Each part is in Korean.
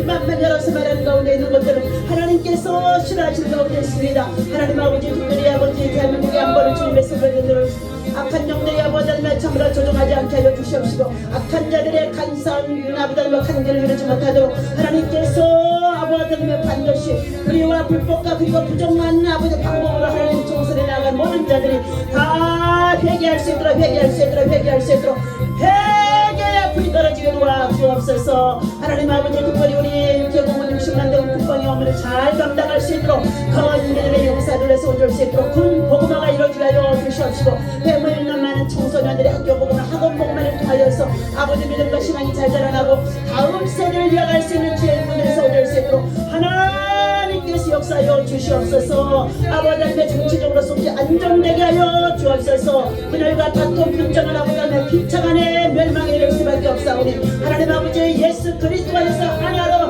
맘만 열어서 말하는 가운데 있는 것들은 하나님께서 싫어하시는 가운데 있습니다. 하나님 아버지 특별히 아버지 대한민국의 안보를 주님의 손에 들어 악한 영들이 아버지를 참으로 조종하지 않게 하여 주시옵시고 악한 자들의 간사한 아버지를 간결을 이루지 못하도록 하나님께서 아버지를 반드시 우리와 불법과 그리고 부정한 아버지 방법으로 하나님 총선에 나간 모든 자들이 다 회개할 수 있도록 회개의 불이 떨어지게 도와주옵소서. 하나님 아버지 특별히 우리 육체공원 60만 대 국방의 업무를 잘 감당할 수 있도록 건민의 용사들에서 온줄 수 있도록 군 복음화가 이루어지게 하여 주시옵시고 뱀을 있는 많은 청소년들의 학교 복음화 학원 복음화를 통하여서 아버지 믿음과 신앙이 잘 자라나고 다음 세대를 이어갈 수 있는 주의 분에서 온줄 수 있도록 하나님께서 역사하여 주시옵소서. 아버지의 정치적으로 속지 안정되게 하여 주옵소서. 그들과 다툼 분쟁을 아버지의 비참한의 멸망에 이를 수밖에 없사오니 하나님 아버지 예수 그리스도 안에서 하나로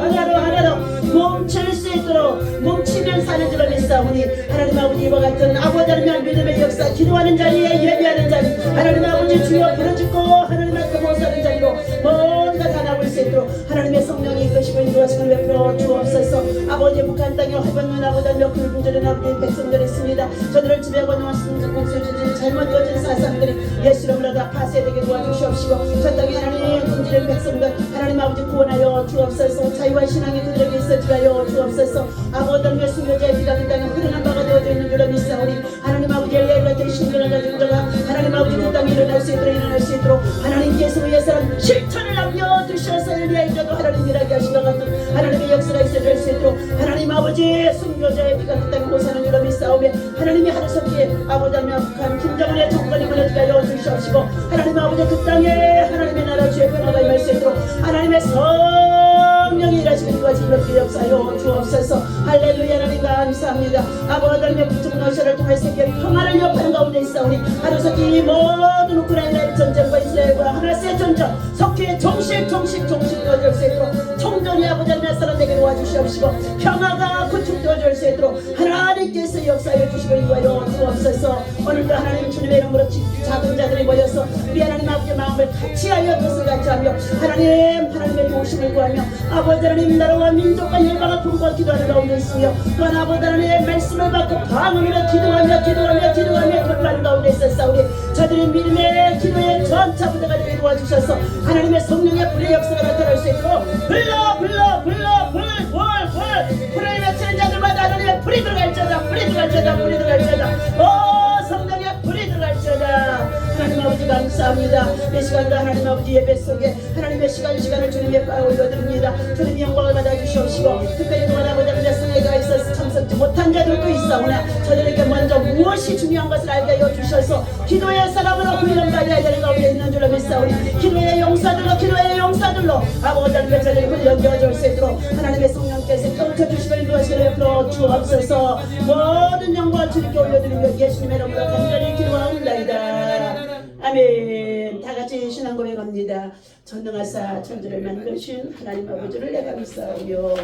뭉칠 수 있도록 뭉치면 사는 줄을 믿사오니 하나님 아버지 이와 같은 아버지의 믿음의 역사 기도하는 자리에 예배하는 자리 하나님 아버지 주여 부르짖고 하나님 앞에 모사는 자리로 뭔가 다 나올 수 있도록 하나님의 성령이 이끄시고 인도하시는 베풀어 주옵소서. 아버지 북한 땅에 허번는 아버지며 불분절한 아버지 백성들이 있습니다. 저들을 지배하고 있는 공수주들이 잘못되어진 사상들이 예수 이름으로 다 파쇄되게 도와주시옵시고 저 땅에 하나님 군지는 백성들 하나님 아버지 구원하여 주옵소서. 자유와 신앙이 그들에게 있어지게 하여 주옵소서. 아버지의 순교자의 피가 그 땅에 흐르는 바가 되어져 있는 줄로 믿사오니 하나님 아버지 엘리야가 대신들을 가진 자가 하나님 아버지 그 땅에 일어날 수 있도록 하나님께서 위에 사람 실천을 남겨두셔서 엘리야의 자도 하나님 일하게 하시는 같은 하나님의 역사가 있어질 수 있도록 하나님 아버지 순교자의 피가 그 땅에 모사는 줄로 믿사오며 하나님이 하루속히 아버지며 북한 김정은의 정권이 무너지게 하여 주시옵시고 하나님 아버지 그 땅에 하나님의 나라 주의 변화가 임할 수 있도록 하나님의 성령이 일하시는 것이 이렇게 역사하여 주옵소서. 할렐루야. 하나님 감사합니다. 아버지의 북쪽노시아를 통해 세계의 평화를 여파는 가운데 있사오니 하루속히 모든 우크라이나의 전쟁과 이스라엘과 하나스의 전쟁 석회의 종식 되어질 수 있도록 총전이 아버지의 사람에게 도와주시옵시고 평화가 구축되어질 수 있도록 하나님께서 역사하여 주시고 인도하여 주옵소서. 오늘도 하나님 주님의 이름으로 작은 자들이 모여서 우리 하나님 아버지의 마음을 같이하여 뜻을 같이하며 하나님의 도우심을 구하며 아버지 하나님 나라와 민족과 열방을 품고 기도하는 가운데 있으며 또한 아버지 하나님의 말씀을 받고 방언으로 기도하며 돌파하는 가운데 있었사오니 저들의 믿음의 기도의 전차 부대가 되게 도와주셔서 하나님의 성령의 불의 역사가 나타날 수 있도록 불을 외치는 자들마다 하나님의 불이 들어갈지어다 성령의 불이 들어갈지어다. 하나님 아버지 감사합니다. 이 시간도 하나님 아버지 예배 속에 하나님의 시간을 주님의 바에 올려드립니다. 주님의 영광을 받아주시옵시고 특별히 또한 아버지 하나님의 성회가 있어서 참석지 못한 자들도 있사오나 저들에게 먼저 무엇이 중요한 것을 알게 하여 주셔서 기도의 사람으로 훈련받아야 되는 가운데 있는 줄로 믿사오니 기도의 용사들로 아버지 하나님의 저들을 훈련되어줄 수 있도록 하나님의 성령께서 펼쳐주시고 인도하시기를 베풀어 주옵소서. 모든 영광을 주님께 올려드리며 예수님의 이름으로 간절히 기도하옵나이다. 아멘. 다같이 신앙 고백합니다. 전능하사 천지를 만드신 하나님 아버지를 내가 믿사오며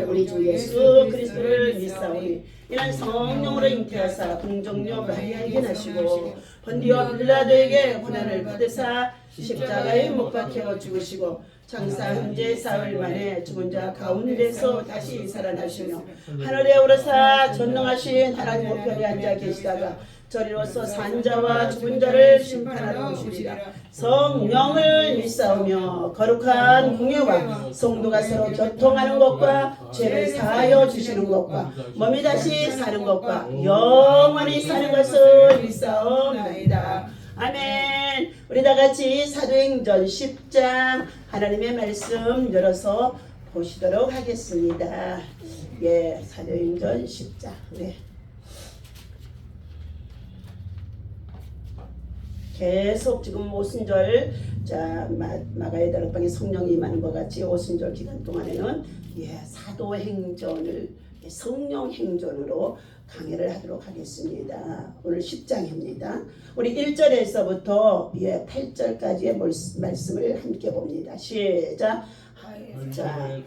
우리 주 예수 그리스도를 믿사오니 이는 성령으로 잉태하사 동정녀 마리아에게 나시고 본디오 빌라도에게 고난을 받으사 십자가에 못 박혀 죽으시고 장사한 지 사흘 만에 죽은 자 가운데서 다시 살아나시며 하늘에 오르사 전능하신 하나님 우편에 앉아 계시다가 저리로서 산자와 죽은 자를 심판하러 오시리라. 성령을 믿사오며 거룩한 공예와 성도가 서로 교통하는 것과 죄를 사하여 주시는 것과 몸이 다시 사는 것과 영원히 사는 것을 믿사옵나이다. 아멘. 우리 다같이 사도행전 10장 하나님의 말씀 열어서 보시도록 하겠습니다. 예, 사도행전 10장. 네. 계속 지금 오순절 마가의 다락방에 성령이 임하는 것 같이 오순절 기간 동안에는 사도행전을 성령 행전으로 강의를 하도록 하겠습니다. 오늘 10장입니다. 우리 1절에서부터 8절까지의 말씀을 함께 봅니다. 시작. 자,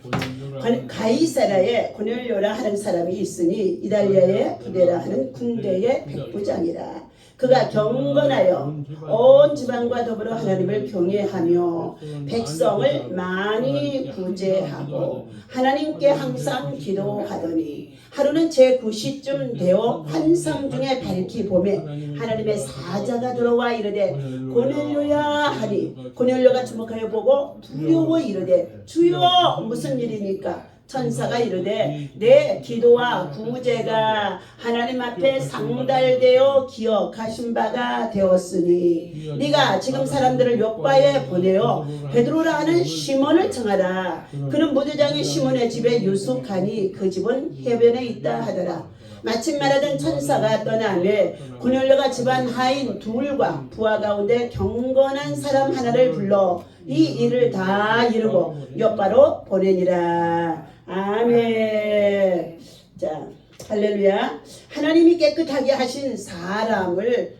가이사라에 고넬료라 하는 사람이 있으니 이달리아의 부대라 하는 군대의 백부장이라. 그가 경건하여 온 지방과 더불어 하나님을 경외하며 백성을 많이 구제하고 하나님께 항상 기도하더니 하루는 제9시쯤 되어 환상 중에 밝히 보매 하나님의 사자가 들어와 이르되 고넬료야 하니 고넬료가 주목하여 보고 두려워 이르되 주여 무슨 일이니까 천사가 이르되 내 기도와 구제가 하나님 앞에 상달되어 기억하신 바가 되었으니 네가 지금 사람들을 요바에 보내어 베드로라 하는 시몬을 청하라. 그는 무대장의 시몬의 집에 유숙하니 그 집은 해변에 있다 하더라. 마침 말하던 천사가 떠나매 고넬료가 집안 하인 둘과 부하 가운데 경건한 사람 하나를 불러 이 일을 다 이루고 요바로 보내니라. 아멘. 자, 할렐루야. 하나님이 깨끗하게 하신 사람을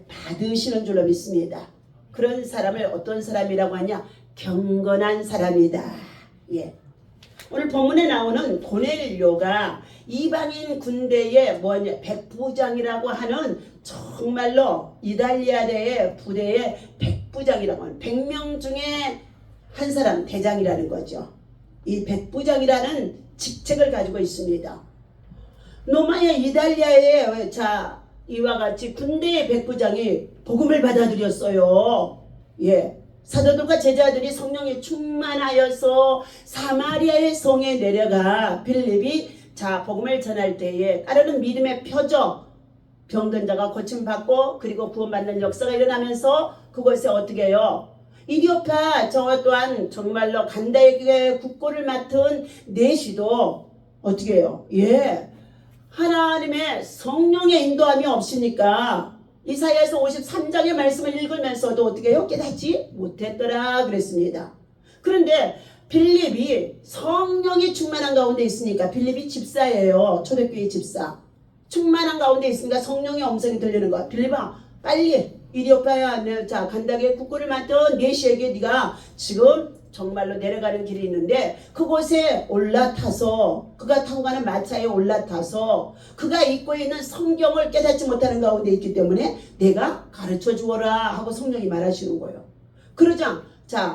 받으시는 줄로 믿습니다. 그런 사람을 어떤 사람이라고 하냐? 경건한 사람이다. 오늘 본문에 나오는 고넬료가 이방인 군대의 백부장이라고 하는 정말로 이달리아대의 부대의 백부장이라고 하는 100명 중에 한 사람 대장이라는 거죠. 이 백부장이라는 직책을 가지고 있습니다. 로마의 이달리아의 이와 같이 군대의 백부장이 복음을 받아들였어요. 사도들과 제자들이 성령에 충만하여서 사마리아의 성에 내려가 빌립이 복음을 전할 때에 따르는 믿음의 표적, 병든 자가 고침받고 그리고 구원받는 역사가 일어나면서 그곳에 어떻게 해요? 이디오파 저 또한 정말로 간다에게 국고를 맡은 내시도 어떻게 해요? 하나님의 성령의 인도함이 없으니까 이사야서 53장의 말씀을 읽으면서도 어떻게 해요? 깨닫지 못했더라 그랬습니다. 그런데 빌립이 성령이 충만한 가운데 있으니까 빌립이 집사예요. 초대교회 집사. 충만한 가운데 있으니까 성령의 음성이 들리는 거야. 빌립아 빨리 이디오파야 간다게 국고를 맡은 내시에게 네가 지금 정말로 내려가는 길이 있는데 그곳에 올라타서 그가 타고 가는 마차에 올라타서 그가 읽고 있는 성경을 깨닫지 못하는 가운데 있기 때문에 내가 가르쳐 주어라 하고 성령이 말하시는 거예요. 그러자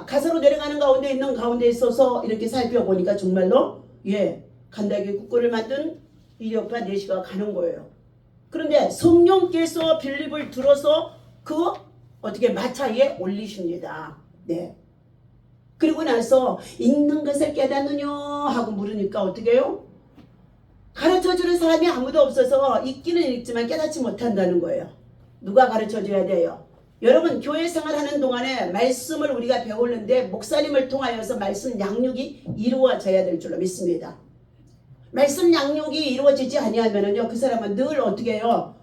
가사로 내려가는 가운데 있는 가운데 있어서 이렇게 살펴보니까 정말로 간다게 국고를 맡은 이디오파 내시가 가는 거예요. 그런데 성령께서 빌립을 들어서 어떻게 마차에 올리십니다. 그리고 나서 읽는 것을 깨닫느냐 하고 물으니까 어떻게 해요? 가르쳐주는 사람이 아무도 없어서 읽기는 읽지만 깨닫지 못한다는 거예요. 누가 가르쳐줘야 돼요? 여러분 교회 생활하는 동안에 말씀을 우리가 배우는데 목사님을 통하여서 말씀 양육이 이루어져야 될 줄로 믿습니다. 말씀 양육이 이루어지지 아니하면은요 그 사람은 늘 어떻게 해요?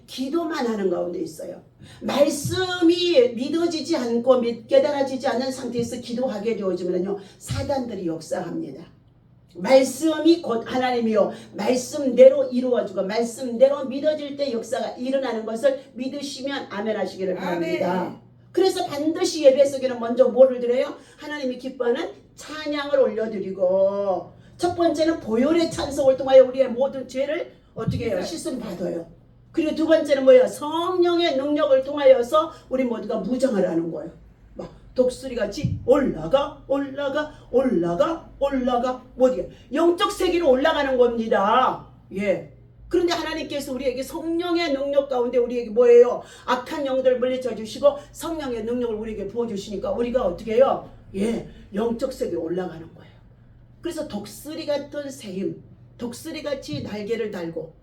기도만 하는 가운데 있어요. 말씀이 믿어지지 않고 깨달아지지 않은 상태에서 기도하게 되어지면요 사단들이 역사합니다. 말씀이 곧 하나님이요 말씀대로 이루어지고 말씀대로 믿어질 때 역사가 일어나는 것을 믿으시면 아멘 하시기를 바랍니다. 아멘. 그래서 반드시 예배 속에는 먼저 뭐를 드려요? 하나님이 기뻐하는 찬양을 올려드리고 첫 번째는 보혈의 찬송을 통하여 우리의 모든 죄를 어떻게 해요? 씻음 받아요. 그리고 두 번째는 뭐예요? 성령의 능력을 통하여서 우리 모두가 무장을 하는 거예요. 막 독수리같이 올라가 어디에 영적 세계로 올라가는 겁니다. 그런데 하나님께서 우리에게 성령의 능력 가운데 우리에게 뭐예요? 악한 영들을 물리쳐 주시고 성령의 능력을 우리에게 부어주시니까 우리가 어떻게 해요? 영적 세계로 올라가는 거예요. 그래서 독수리 같은 새힘, 독수리같이 날개를 달고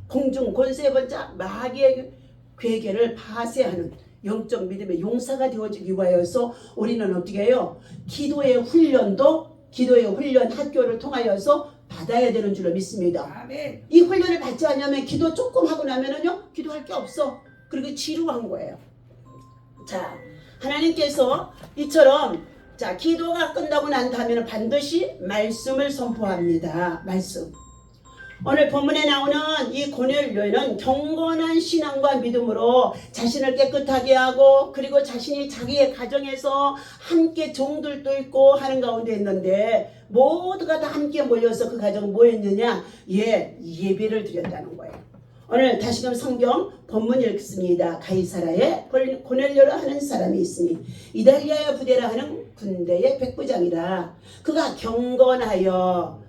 공중 권세 번자 마귀의 괴계를 파쇄하는 영적 믿음의 용사가 되어지기 위하여서 우리는 어떻게 해요? 기도의 훈련 학교를 통하여서 받아야 되는 줄로 믿습니다. 아멘. 이 훈련을 받지 않으면 기도 조금 하고 나면은요 기도할 게 없어. 그리고 지루한 거예요. 하나님께서 이처럼 기도가 끝나고 난 다음에는 반드시 말씀을 선포합니다. 말씀. 오늘 본문에 나오는 이 고넬료는 경건한 신앙과 믿음으로 자신을 깨끗하게 하고 그리고 자신이 자기의 가정에서 함께 종들도 있고 하는 가운데 있는데 모두가 다 함께 모여서 그 가정은 뭐 했느냐? 예배를 드렸다는 거예요. 오늘 다시금 성경 본문 읽습니다. 가이사라에 고넬료라 하는 사람이 있으니 이달리아의 부대라 하는 군대의 백부장이라. 그가 경건하여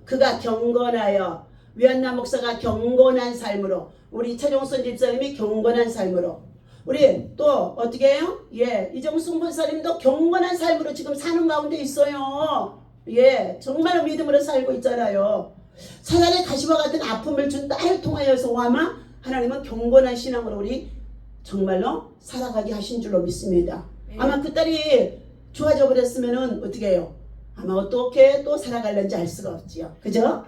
위안나 목사가 경건한 삶으로, 우리 최종선 집사님이 경건한 삶으로, 우리 또 어떻게 해요? 이정숙 목사님도 경건한 삶으로 지금 사는 가운데 있어요. 정말 믿음으로 살고 있잖아요. 사단의 가시와 같은 아픔을 준 딸을 통하여서 아마 하나님은 경건한 신앙으로 우리 정말로 살아가게 하신 줄로 믿습니다. 아마 그 딸이 좋아져 버렸으면은 어떻게 해요? 아마 어떻게 또 살아갈는지 알 수가 없지요. 그죠?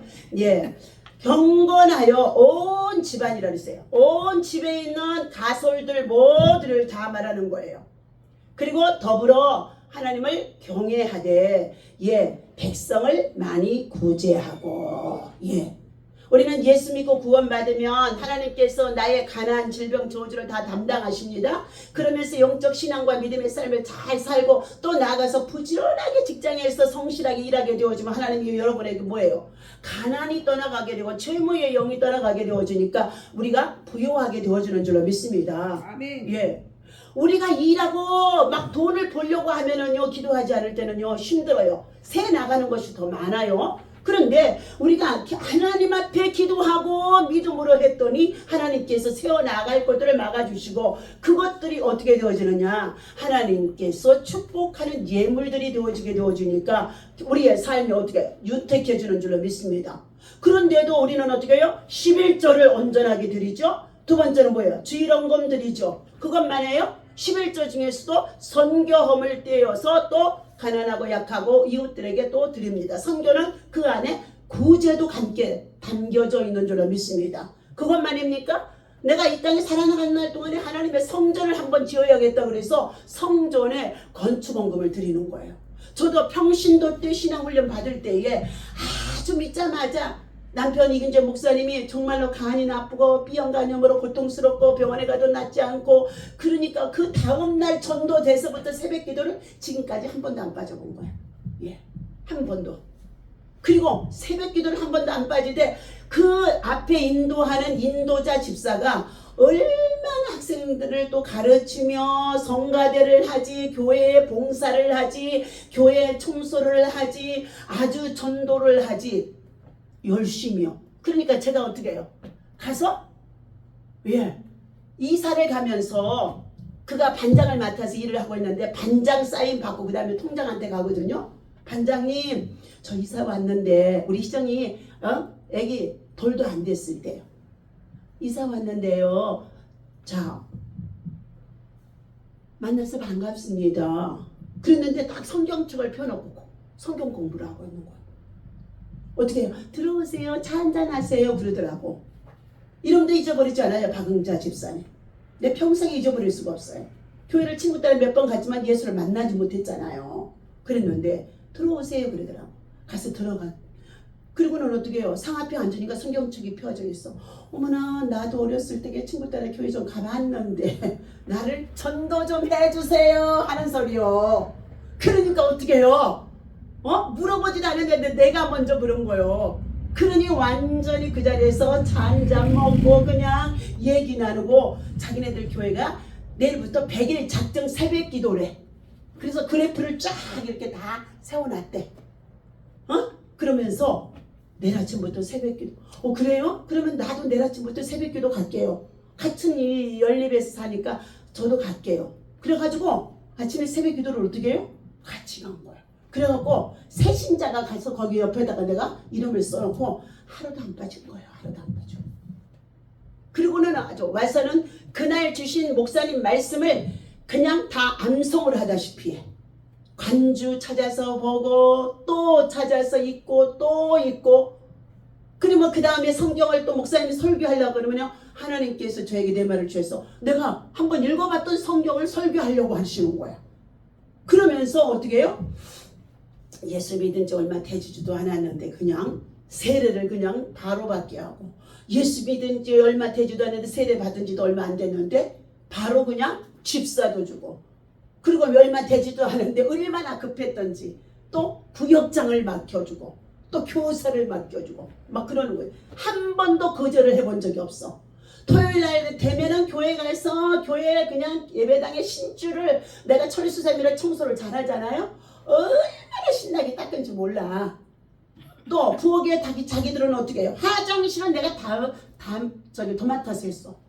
경건하여 온 집안이라 그랬어요. 온 집에 있는 가솔들 모두를 다 말하는 거예요. 그리고 더불어 하나님을 경외하되 백성을 많이 구제하고. 우리는 예수 믿고 구원받으면 하나님께서 나의 가난, 질병, 저주를 다 담당하십니다. 그러면서 영적 신앙과 믿음의 삶을 잘 살고 또 나아가서 부지런하게 직장에서 성실하게 일하게 되어지면 하나님이 여러분에게 뭐예요? 가난이 떠나가게 되고 채무의 영이 떠나가게 되어지니까 우리가 부유하게 되어주는 줄로 믿습니다. 아멘. 우리가 일하고 막 돈을 벌려고 하면은요, 기도하지 않을 때는요 힘들어요. 새 나가는 것이 더 많아요. 그런데 우리가 하나님 앞에 기도하고 믿음으로 했더니 하나님께서 세워나갈 것들을 막아주시고 그것들이 어떻게 되어지느냐, 하나님께서 축복하는 예물들이 되어지니까 우리의 삶이 어떻게 유택해지는 줄로 믿습니다. 그런데도 우리는 어떻게 해요? 11조를 온전하게 드리죠. 두 번째는 뭐예요? 주일헌금 드리죠. 그것만 해요? 11조 중에서도 선교헌을 떼어서 또 가난하고 약하고 이웃들에게 또 드립니다. 선교는 그 안에 구제도 함께 담겨져 있는 줄로 믿습니다. 그것만입니까? 내가 이 땅에 살아나가는 날 동안에 하나님의 성전을 한번 지어야겠다 그래서 성전에 건축원금을 드리는 거예요. 저도 평신도 때 신앙훈련 받을 때에 아주 믿자마자 남편이 이제 목사님이 정말로 간이 나쁘고 B형간염으로 고통스럽고 병원에 가도 낫지 않고, 그러니까 그 다음날 전도돼서부터 새벽기도를 지금까지 한 번도 안 빠져본 거야. 한 번도. 그리고 새벽기도를 한 번도 안 빠지되 그 앞에 인도하는 인도자 집사가 얼마나 학생들을 또 가르치며 성가대를 하지, 교회에 봉사를 하지, 교회 청소를 하지, 아주 전도를 하지, 열심히요. 그러니까 제가 어떻게 해요? 가서 이사를 가면서 그가 반장을 맡아서 일을 하고 있는데 반장 사인 받고 그 다음에 통장한테 가거든요. 반장님, 저 이사 왔는데, 우리 시정이 애기 돌도 안 됐을 때요. 이사 왔는데요. 자, 만나서 반갑습니다. 그랬는데 딱 성경책을 펴놓고 성경 공부를 하고 있는 거예요. 어떻게 해요? 들어오세요. 차 한잔 하세요. 그러더라고. 이름도 잊어버리지 않아요. 박응자 집사님. 내 평생에 잊어버릴 수가 없어요. 교회를 친구 딸 몇 번 갔지만 예수를 만나지 못했잖아요. 그랬는데 들어오세요. 그러더라고. 가서 들어가. 그리고는 어떻게 해요? 상 앞에 앉으니까 성경책이 펴져 있어. 어머나, 나도 어렸을 때 친구 딸의 교회 좀 가봤는데 나를 전도 좀 해주세요 하는 소리요. 그러니까 어떻게 해요? 물어보지도 않았는데 내가 먼저 물은 거요. 그러니 완전히 그 자리에서 차 한잔 먹고 그냥 얘기 나누고, 자기네들 교회가 내일부터 100일 작정 새벽 기도래. 그래서 그래프를 쫙 이렇게 다 세워놨대. 그러면서 내일 아침부터 새벽 기도. 그래요? 그러면 나도 내일 아침부터 새벽 기도 갈게요. 같은 이 연립에서 사니까 저도 갈게요. 그래가지고 아침에 새벽 기도를 어떻게 해요? 같이 간 거야. 그래갖고 새신자가 가서 거기 옆에다가 내가 이름을 써놓고 하루도 안 빠진 거예요. 하루도 안 빠져. 그리고는 아주 와서는 그날 주신 목사님 말씀을 그냥 다 암송을 하다시피 해. 관주 찾아서 보고 또 찾아서 읽고 또 읽고, 그러면 그 다음에 성경을 또 목사님이 설교하려고 그러면요, 하나님께서 저에게 내 말을 주셔서 내가 한번 읽어봤던 성경을 설교하려고 하시는 거야. 그러면서 어떻게 해요? 예수 믿은 지 얼마 되지도 않았는데 그냥 세례를 그냥 바로 받게 하고, 예수 믿은 지 얼마 되지도 않았는데 세례 받은 지도 얼마 안 됐는데 바로 그냥 집사도 주고, 그리고 얼마 되지도 않은데 얼마나 급했던지 또 부역장을 맡겨주고 또 교사를 맡겨주고 막 그러는 거예요. 한 번도 거절을 해본 적이 없어. 토요일 날 되면은 교회 가서 교회 그냥 예배당의 신주를 내가 천리수사미를 청소를 잘하잖아요. 얼마나 신나게 닦은지 몰라. 또 부엌에 자기들은 어떻게 해요? 화장실은 내가 도맡아서 했어.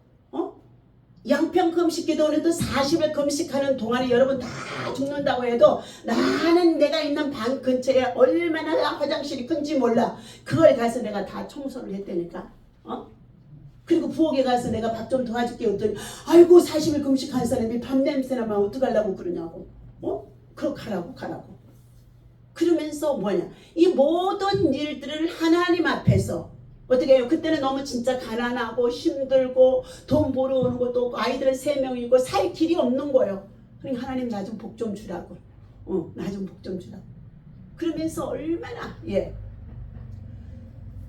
양평 금식 기도는 또 40일 금식하는 동안에 여러분 다 죽는다고 해도 나는 내가 있는 방 근처에 얼마나 화장실이 큰지 몰라. 그걸 가서 내가 다 청소를 했다니까. 그리고 부엌에 가서 내가 밥 좀 도와줄게 했더니 아이고 40일 금식한 사람이 밥 냄새 나면 어떡하려고 그러냐고. 그렇게 가라고. 그러면서 뭐냐, 이 모든 일들을 하나님 앞에서 어떻게 해요? 그때는 너무 진짜 가난하고 힘들고 돈 벌어 오는 것도 없고 아이들은 3명이고 살 길이 없는 거예요. 그러니까 하나님 나 좀 복 좀 주라고. 나 좀 복 좀 주라고. 그러면서 얼마나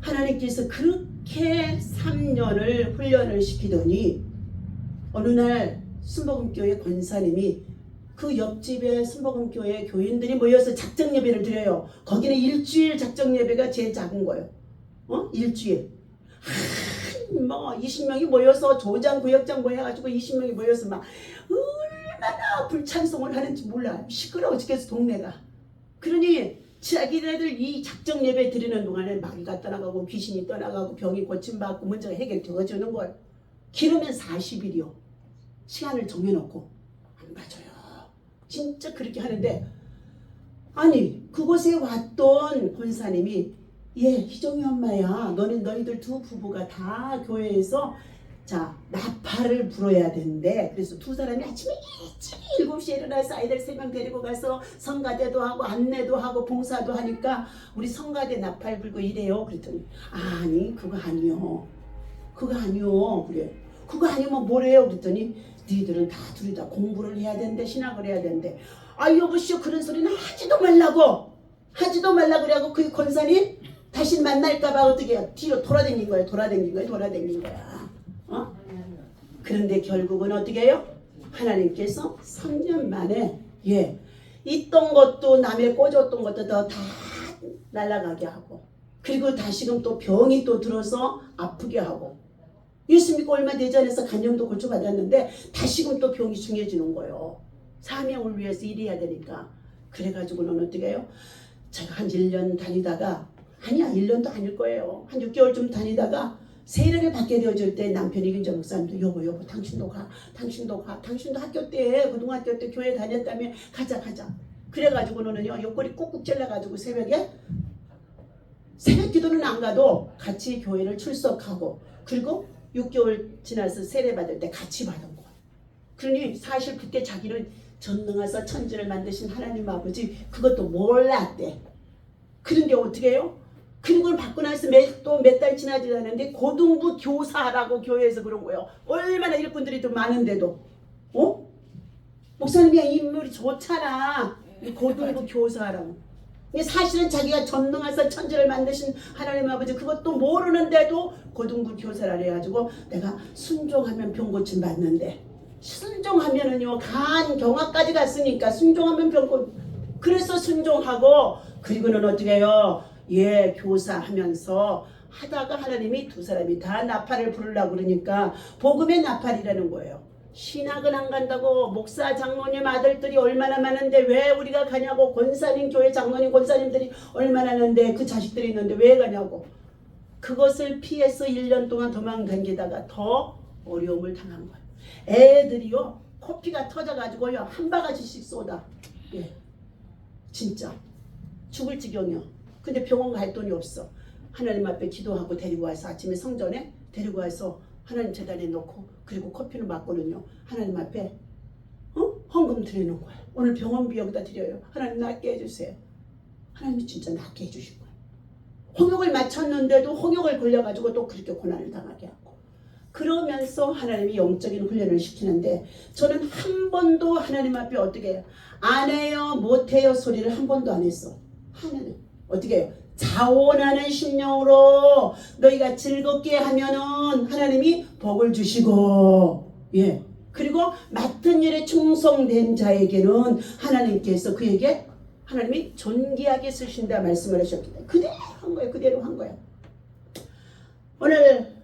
하나님께서 그렇게 3년을 훈련을 시키더니 어느 날 순복음교회 권사님이 그 옆집에 순복음교회 교인들이 모여서 작정 예배를 드려요. 거기는 일주일 작정 예배가 제일 작은 거예요. 일주일. 20명이 모여서 조장 구역장 모여가지고 20명이 모여서 막 얼마나 불찬송을 하는지 몰라. 시끄러워 죽겠어 동네가. 그러니 자기네들 이 작정 예배 드리는 동안에 마귀가 떠나가고 귀신이 떠나가고 병이 고침받고 문제가 해결되어지는 거예요. 길으면 40일이요. 시간을 정해놓고 안 맞아요. 진짜 그렇게 하는데 아니 그곳에 왔던 권사님이 희정이 엄마야 너희들 두 부부가 다 교회에서 나팔을 불어야 되는데 그래서 두 사람이 아침에 일찍 7시에 일어나서 아이들 3명 데리고 가서 성가대도 하고 안내도 하고 봉사도 하니까 우리 성가대 나팔 불고 이래요. 그랬더니 아니 그거 아니요 그래. 그거 아니면 뭐래요? 그랬더니 너희들은 둘이 다 공부를 해야 된대 신학을 해야 된대. 여보시오 그런 소리는 하지도 말라고 그래갖고 그 권사님 다시 만날까봐 어떻게 해요? 뒤로 돌아다닌 거야. 그런데 결국은 어떻게 해요? 하나님께서 3년 만에 있던 것도 남의 꽂았던 것도 다 날아가게 하고 그리고 다시금 또 병이 또 들어서 아프게 하고 예수 믿고 얼마 되지 않아서 간염도 고쳐받았는데 다시금 또 병이 중해지는 거예요. 사명을 위해서 일해야 되니까. 그래가지고는 어떻게 해요? 제가 한 1년 다니다가 아니야 1년도 아닐 거예요. 한 6개월쯤 다니다가 세례를 받게 되어질 때 남편이 김정 목사님도 여보 당신도 당신도 학교 때 고등학교 때 교회 다녔다며 가자 그래가지고는요 옆구리 꾹꾹 찔러가지고 새벽에 새벽 기도는 안 가도 같이 교회를 출석하고 그리고 6개월 지나서 세례 받을 때 같이 받은 거예요. 그러니 사실 그때 자기는 전능하사 천지를 만드신 하나님 아버지 그것도 몰랐대. 그런데 어떻게 해요? 그걸 받고 나서 또 몇 달 지나지 않았는데 고등부 교사라고 교회에서 그런 거예요. 얼마나 일꾼들이 더 많은데도 목사님이 인물이 좋잖아. 고등부 교사라고. 사실은 자기가 전능하사 천지를 만드신 하나님 아버지 그것도 모르는데도 고등부 교사라 해가지고 내가 순종하면 병 고침 받는데 순종하면은요 간 경화까지 갔으니까 순종하면 그래서 순종하고 그리고는 어떻게 해요? 교사하면서 하다가 하나님이 두 사람이 다 나팔을 부르려고 그러니까 복음의 나팔이라는 거예요. 신학은 안 간다고 목사 장로님 아들들이 얼마나 많은데 왜 우리가 가냐고 권사님 교회 장로님 권사님들이 얼마나 많은데 그 자식들이 있는데 왜 가냐고 그것을 피해서 1년 동안 도망다니다가 더 어려움을 당한 거예요. 애들이요 코피가 터져가지고요 한 바가지씩 쏟아. 진짜 죽을 지경이요. 근데 병원 갈 돈이 없어. 하나님 앞에 기도하고 데리고 와서 아침에 성전에 데리고 와서 하나님 재단에 놓고 그리고 커피를 맞고는요 하나님 앞에 헌금 드리는 거야. 오늘 병원비 여기다 드려요. 하나님 낫게 해주세요. 하나님이 진짜 낫게 해주신 거야. 홍역을 맞췄는데도 홍역을 걸려가지고 또 그렇게 고난을 당하게 하고 그러면서 하나님이 영적인 훈련을 시키는데 저는 한 번도 하나님 앞에 어떻게 해요? 안 해요 못해요 소리를 한 번도 안 했어. 하나님 어떻게 해요? 자원하는 심령으로 너희가 즐겁게 하면은 하나님이 복을 주시고 그리고 맡은 일에 충성된 자에게는 하나님께서 그에게 하나님이 존귀하게 쓰신다 말씀을 하셨기 때문에 그대로 한 거예요. 오늘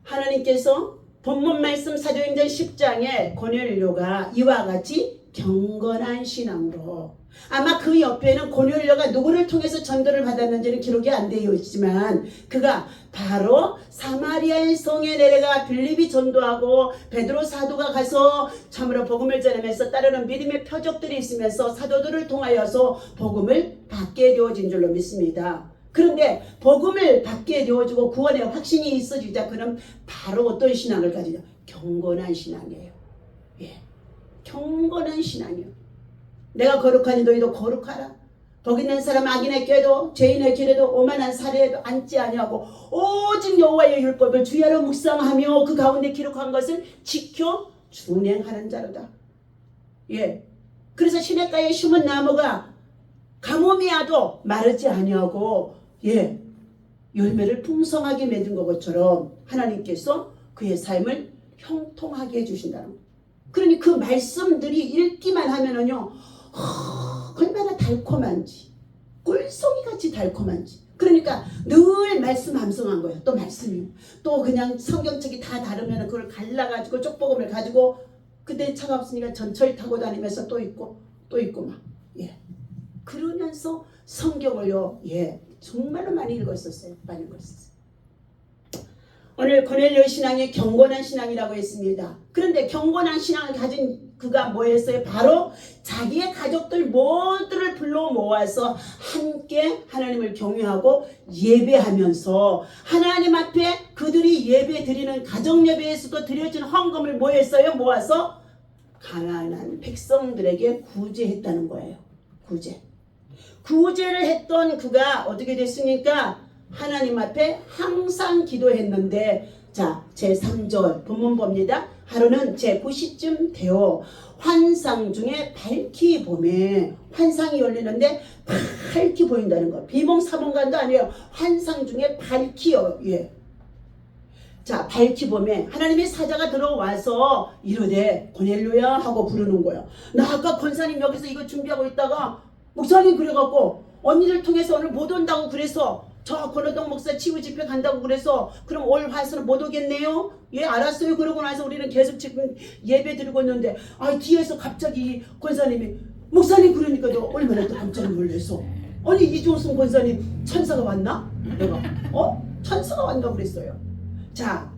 하나님께서 본문 말씀 사도행전 10장에 고넬료가 이와 같이 경건한 신앙으로, 아마 그 옆에는 고넬료가 누구를 통해서 전도를 받았는지는 기록이 안 되어 있지만 그가 바로 사마리아의 성에 내려가 빌립이 전도하고 베드로 사도가 가서 참으로 복음을 전하면서 따르는 믿음의 표적들이 있으면서 사도들을 통하여서 복음을 받게 되어진 줄로 믿습니다. 그런데 복음을 받게 되어지고 구원의 확신이 있어지자 그는 바로 어떤 신앙을 가지냐? 경건한 신앙이에요. 예, 경건한 신앙이에요. 내가 거룩하니 너희도 거룩하라. 복 있는 사람 악인의 꾀도 죄인의 길에도 오만한 사례에도 앉지 아니하고 오직 여호와의 율법을 주야로 묵상하며 그 가운데 기록한 것을 지켜 준행하는 자로다. 예, 그래서 시냇가에 심은 나무가 가뭄이 와도 마르지 아니하고 예, 열매를 풍성하게 맺은 것처럼 하나님께서 그의 삶을 형통하게 해주신다는 거예요. 그러니 그 말씀들이 읽기만 하면은요, 얼마나 달콤한지, 꿀송이같이 달콤한지. 그러니까 늘 말씀 암송한 거예요. 또 말씀이 또 그냥 성경책이 다 다르면 그걸 갈라가지고 쪽복음을 가지고 그때 차가 없으니까 전철 타고 다니면서 또 있고 막 예, 그러면서 성경을요, 예, 정말로 많이 읽었었어요. 많이 읽었었어요. 오늘 고넬료 신앙이 경건한 신앙이라고 했습니다. 그런데 경건한 신앙을 가진 그가 뭐 했어요? 바로 자기의 가족들 모두를 불러 모아서 함께 하나님을 경외하고 예배하면서 하나님 앞에 그들이 예배 드리는 가정 예배에서도 드려진 헌금을 뭐 했어요? 모아서 가난한 백성들에게 구제했다는 거예요. 구제를 했던 그가 어떻게 됐습니까? 하나님 앞에 항상 기도했는데, 자, 제3절 본문 봅니다. 하루는 제9시쯤 되어 환상 중에 밝히 봄에 환상이 열리는데 밝히 보인다는 거. 비몽사몽간도 아니에요. 환상 중에 밝히요. 예. 자, 밝히 봄에 하나님의 사자가 들어와서 이르되 고넬료야 하고 부르는 거예요. 나 아까 권사님 여기서 이거 준비하고 있다가 목사님 그래갖고 언니를 통해서 오늘 못 온다고 그래서 저 권호동 목사 치유 집회 간다고 그래서 그럼 올 화수는 못 오겠네요? 예, 알았어요. 그러고 나서 우리는 계속 지금 예배 드리고 있는데 뒤에서 갑자기 권사님이 목사님 그러니까도 얼마나 또 깜짝 놀라서 아니 이종순 권사님 천사가 왔나? 내가 천사가 왔나 그랬어요. 자,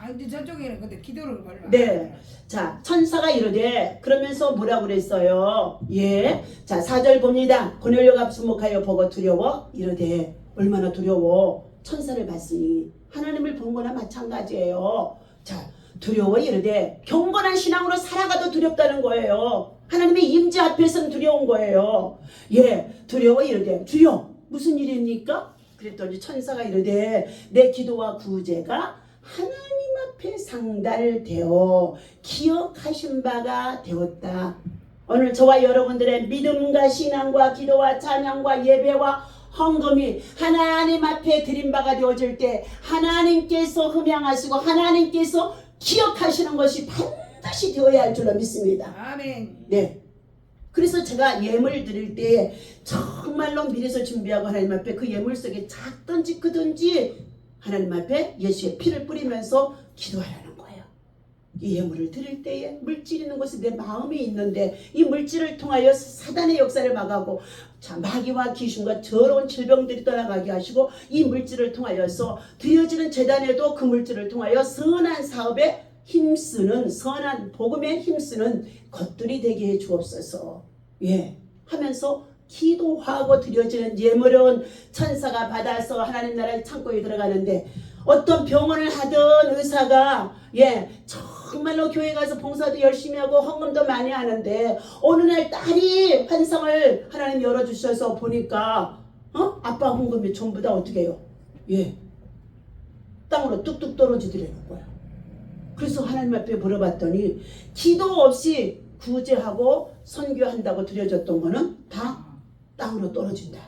근데 저쪽에는 근데 기도를 걸라. 네. 자, 천사가 이르되 그러면서 뭐라 그랬어요? 예. 자, 4절 봅니다. 고넬료가 주목하여 보고 두려워 이르되 얼마나 두려워. 천사를 봤으니 하나님을 본 거나 마찬가지예요. 자, 두려워 이르되 경건한 신앙으로 살아가도 두렵다는 거예요. 하나님의 임재 앞에서는 두려운 거예요. 예, 두려워 이르되 주여 무슨 일입니까? 그랬더니 천사가 이르되 내 기도와 구제가 하나님 앞에 상달되어 기억하신 바가 되었다. 오늘 저와 여러분들의 믿음과 신앙과 기도와 찬양과 예배와 헌금이 하나님 앞에 드린 바가 되어질 때 하나님께서 흠양하시고 하나님께서 기억하시는 것이 반드시 되어야 할 줄로 믿습니다. 아멘. 네. 그래서 제가 예물 드릴 때 정말로 미리서 준비하고 하나님 앞에 그 예물 속에 작든지 크든지 하나님 앞에 예수의 피를 뿌리면서 기도하라는 거예요. 이 예물을 드릴 때에 물질 있는 곳에 내 마음이 있는데 이 물질을 통하여 사단의 역사를 막아고 자, 마귀와 귀신과 더러운 질병들이 떠나가게 하시고 이 물질을 통하여서 드려지는 재단에도 그 물질을 통하여 선한 사업에 힘쓰는 선한 복음에 힘쓰는 것들이 되게 해 주옵소서. 예, 하면서 기도하고 드려지는 예물은 천사가 받아서 하나님 나라의 창고에 들어가는데 어떤 병원을 하던 의사가 예 정말로 교회 가서 봉사도 열심히 하고 헌금도 많이 하는데 어느 날 딸이 환상을 하나님 열어주셔서 보니까 아빠 헌금이 전부 다 어떻게 해요? 예, 땅으로 뚝뚝 떨어지더라는 거야. 그래서 하나님 앞에 물어봤더니 기도 없이 구제하고 선교한다고 드려졌던 거는 다 땅으로 떨어진다.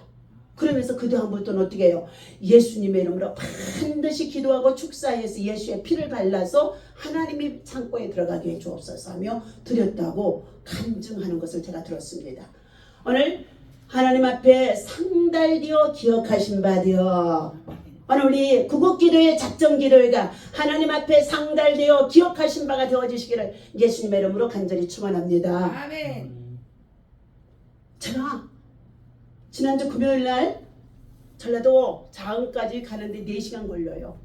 그러면서 그 다음부터는 어떻게 해요? 예수님의 이름으로 반드시 기도하고 축사해서 예수의 피를 발라서 하나님의 창고에 들어가게 해 주옵소서 하며 드렸다고 간증하는 것을 제가 들었습니다. 오늘 하나님 앞에 상달되어 기억하신 바 되어 오늘 우리 구국기도회 작정기도회가 하나님 앞에 상달되어 기억하신 바가 되어지시기를 예수님의 이름으로 간절히 축원합니다. 아멘. 제가 지난주 금요일날 전라도 자흥까지 가는데 4시간 걸려요.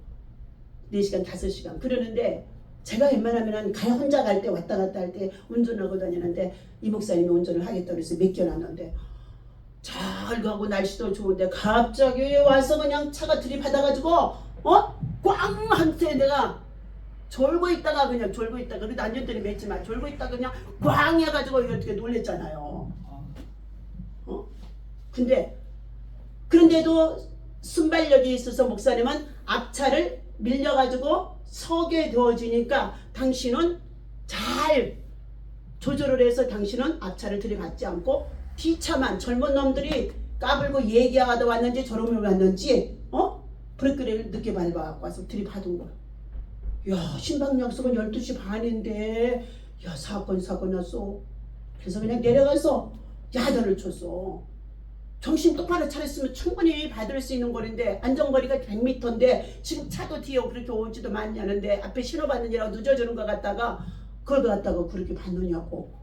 4시간 5시간 그러는데 제가 웬만하면 혼자 갈 때 왔다 갔다 할 때 운전하고 다니는데 이 목사님이 운전을 하겠다고 해서 맡겨놨는데 잘 가고 날씨도 좋은데 갑자기 와서 그냥 차가 들이받아가지고 꽝 한테 내가 졸고 있다가 그래도 안전대를 맸지만 졸고 있다가 그냥 꽝 해가지고 어떻게 놀랬잖아요. 근데 그런데도 순발력이 있어서 목사님은 앞차를 밀려가지고 서게 되어지니까 당신은 잘 조절을 해서 당신은 앞차를 들이받지 않고 뒤차만 젊은 놈들이 까불고 얘기하다 왔는지 저러면 왔는지 브레이크를 늦게 밟아갖고 와서 들이받은 거야. 야 신방 약속은 12시 반인데 야 사건 났어. 그래서 그냥 내려가서 야단을 쳤어. 정신 똑바로 차렸으면 충분히 받을 수 있는 거리인데 안전거리가 100m인데 지금 차도 뒤에 그렇게 오지도 많이 하는데 앞에 신호 받느냐고 늦어지는 것 같다가 그걸 갖다가 그렇게 받느냐고.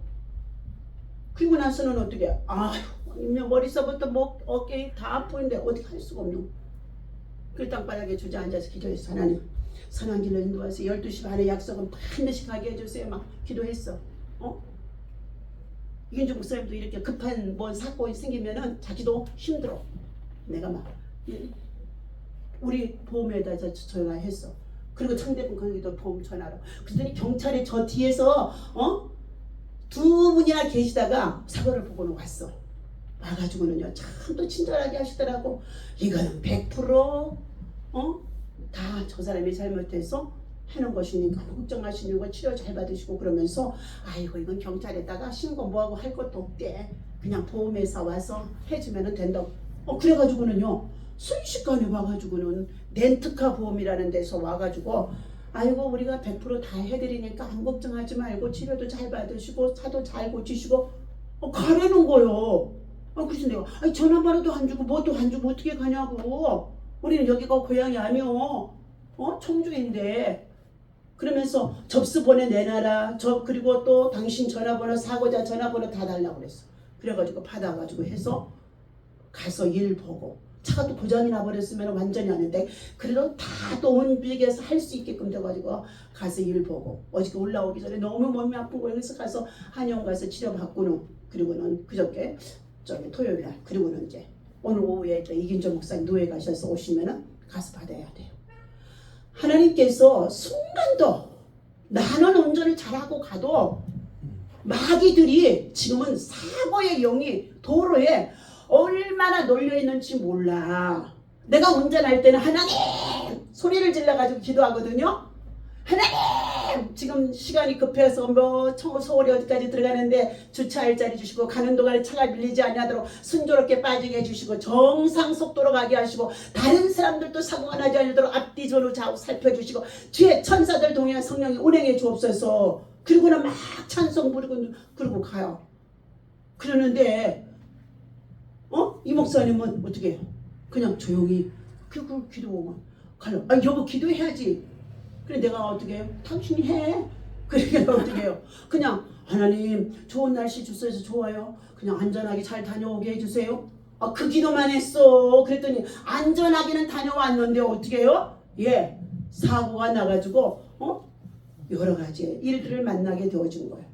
그리고 나서는 어떻게 아휴 머리서부터 목 어깨 다 아프는데 어떻게 할 수가 없노. 그 땅바닥에 주저앉아서 기도했어. 하나님 선한 길로 인도하서 12시 반에 약속은 반드시 가게 해주세요. 막 기도했어. 이균주 목사님도 이렇게 급한 뭔 사건이 생기면은 자기도 힘들어. 내가 막 우리 보험에다 전화했어. 그리고 상대방 거기도 보험 전화로. 그랬더니 경찰이 저 뒤에서 두 분이나 계시다가 사고를 보고는 왔어. 와가지고는요 참 또 친절하게 하시더라고. 이거는 100% 다 저 사람이 잘못해서 해놓은 것이니까 걱정하시는 거 치료 잘 받으시고 그러면서 아이고 이건 경찰에다가 신고 뭐하고 할 것도 없대. 그냥 보험회사 와서 해주면 된다고. 그래가지고는요 순식간에 와가지고는 렌트카 보험이라는 데서 와가지고 아이고 우리가 100%다 해드리니까 안 걱정하지 말고 치료도 잘 받으시고 차도 잘 고치시고 가라는 거요. 그래서 내가 전화번호도 안 주고 뭐도 안 주고 어떻게 가냐고. 우리는 여기가 고향이 아니오. 청주인데. 그러면서 접수번호 내놔라. 그리고 또 당신 전화번호 사고자 전화번호 다 달라고 그랬어. 그래가지고 받아가지고 해서 가서 일 보고 차가 또 고장이 나버렸으면 완전히 아는데 그래도 다 또 온비에서 할 수 있게끔 돼가지고 가서 일 보고 어저께 올라오기 전에 너무 몸이 아픈 거예요. 그래서 가서 한의원 가서 치료받고는 그리고는 그저께 토요일날 그리고는 이제 오늘 오후에 또 이균조 목사님 노예 가셔서 오시면은 가서 받아야 돼요. 하나님께서 순간도 나는 운전을 잘하고 가도 마귀들이 지금은 사고의 영이 도로에 얼마나 놀려있는지 몰라. 내가 운전할 때는 하나님 소리를 질러가지고 기도하거든요. 하나님 지금 시간이 급해서 서울에 어디까지 들어가는데 주차할 자리 주시고 가는 동안에 차가 밀리지 않도록 순조롭게 빠지게 해주시고 정상 속도로 가게 하시고 다른 사람들도 사고가 나지 않도록 앞뒤 전후 좌우 살펴주시고 뒤에 천사들 동행 성령이 운행해 주옵소서. 그리고는 막 찬송 부르고 그러고 가요. 그러는데 이 목사님은 어떻게 해요? 그냥 조용히 그 기도만 가요. 여보 기도해야지. 그래 내가 어떻게 해요? 당신이 해. 그러니까 어떻게 해요? 그냥 하나님 좋은 날씨 주셔서 좋아요. 그냥 안전하게 잘 다녀오게 해주세요. 그 기도만 했어. 그랬더니 안전하게는 다녀왔는데 어떻게 해요? 사고가 나가지고 여러 가지 일들을 만나게 되어준 거예요.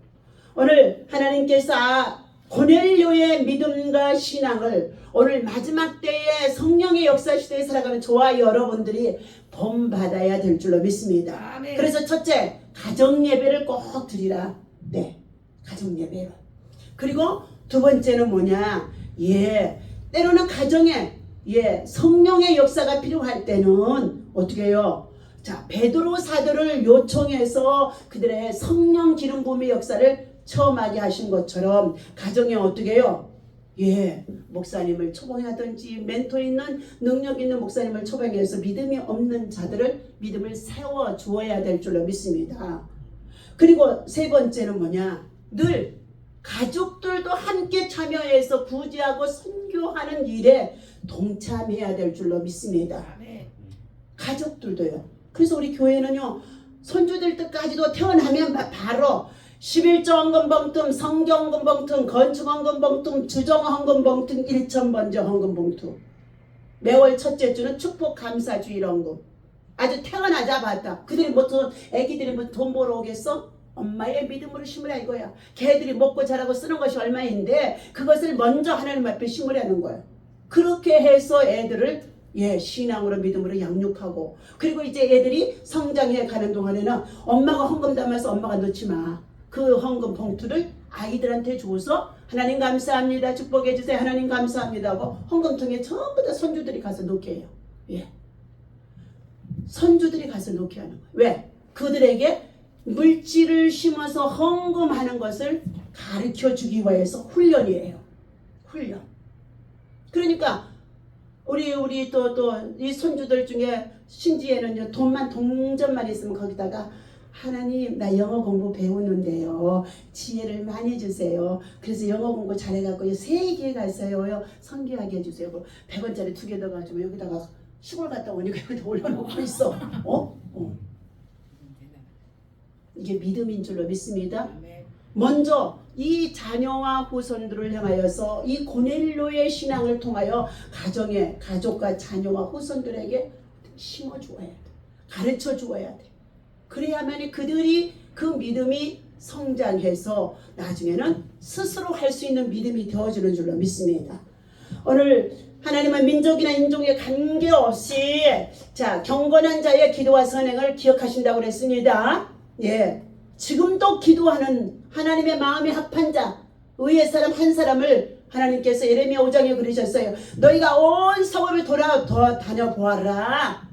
오늘 하나님께서 고넬료의 믿음과 신앙을 오늘 마지막 때에 성령의 역사 시대에 살아가는 저와 여러분들이 본받아야 될 줄로 믿습니다. 아멘. 그래서 첫째, 가정 예배를 꼭 드리라. 네, 가정 예배로. 그리고 두 번째는 뭐냐? 때로는 가정에 성령의 역사가 필요할 때는 어떻게 해요? 자, 베드로 사도를 요청해서 그들의 성령 기름 부음의 역사를 처음하게 하신 것처럼 가정에 어떻게 해요? 목사님을 초봉하든지 멘토 있는 능력 있는 목사님을 초봉해서 믿음이 없는 자들을 믿음을 세워 주어야 될 줄로 믿습니다. 그리고 세 번째는 뭐냐? 늘 가족들도 함께 참여해서 구제하고 선교하는 일에 동참해야 될 줄로 믿습니다. 가족들도요. 그래서 우리 교회는요, 손주들 때까지도 태어나면 바로 11조 헌금 봉투, 성경 헌금 봉투, 건축 헌금 봉투, 주정 헌금 봉투, 1,000번째 헌금 봉투. 매월 첫째 주는 축복 감사 주일 헌금. 아주 태어나자마자 그들이 무슨 애기들이 뭐 돈 벌어 오겠어? 엄마의 믿음으로 심으라 이거야. 걔들이 먹고 자라고 쓰는 것이 얼마인데 그것을 먼저 하나님 앞에 심으라는 거야. 그렇게 해서 애들을 신앙으로 믿음으로 양육하고, 그리고 이제 애들이 성장해 가는 동안에는 엄마가 헌금 담아서 엄마가 넣지 마. 그 헌금 봉투를 아이들한테 줘서 하나님 감사합니다, 축복해 주세요, 하나님 감사합니다 하고 헌금통에 전부 다 손주들이 가서 놓게 해요. 손주들이 가서 놓게 하는 거예요. 왜? 그들에게 물질을 심어서 헌금하는 것을 가르쳐 주기 위해서 훈련이에요. 훈련. 그러니까 우리 또 이 손주들 중에 신지에는요, 돈만 동전만 있으면 거기다가 하나님 나 영어 공부 배우는데요, 지혜를 많이 주세요. 그래서 영어 공부 잘해갖고 세계에 가서요 선교하게 해주세요. 100원짜리 2개 더 가지고 여기다가 시골 갔다 오니까 여기다 올려놓고 있어. 이게 믿음인 줄로 믿습니다. 먼저 이 자녀와 후손들을 향하여서 이 고넬료의 신앙을 통하여 가족과 자녀와 후손들에게 심어주어야 돼. 가르쳐 주어야 돼. 그래야만 그들이 그 믿음이 성장해서 나중에는 스스로 할 수 있는 믿음이 되어주는 줄로 믿습니다. 오늘 하나님은 민족이나 인종에 관계없이 경건한 자의 기도와 선행을 기억하신다고 그랬습니다. 지금도 기도하는 하나님의 마음에 합한 자, 의의 사람 한 사람을 하나님께서 예레미야 5장에 그러셨어요. 너희가 온 성읍을 다녀보아라.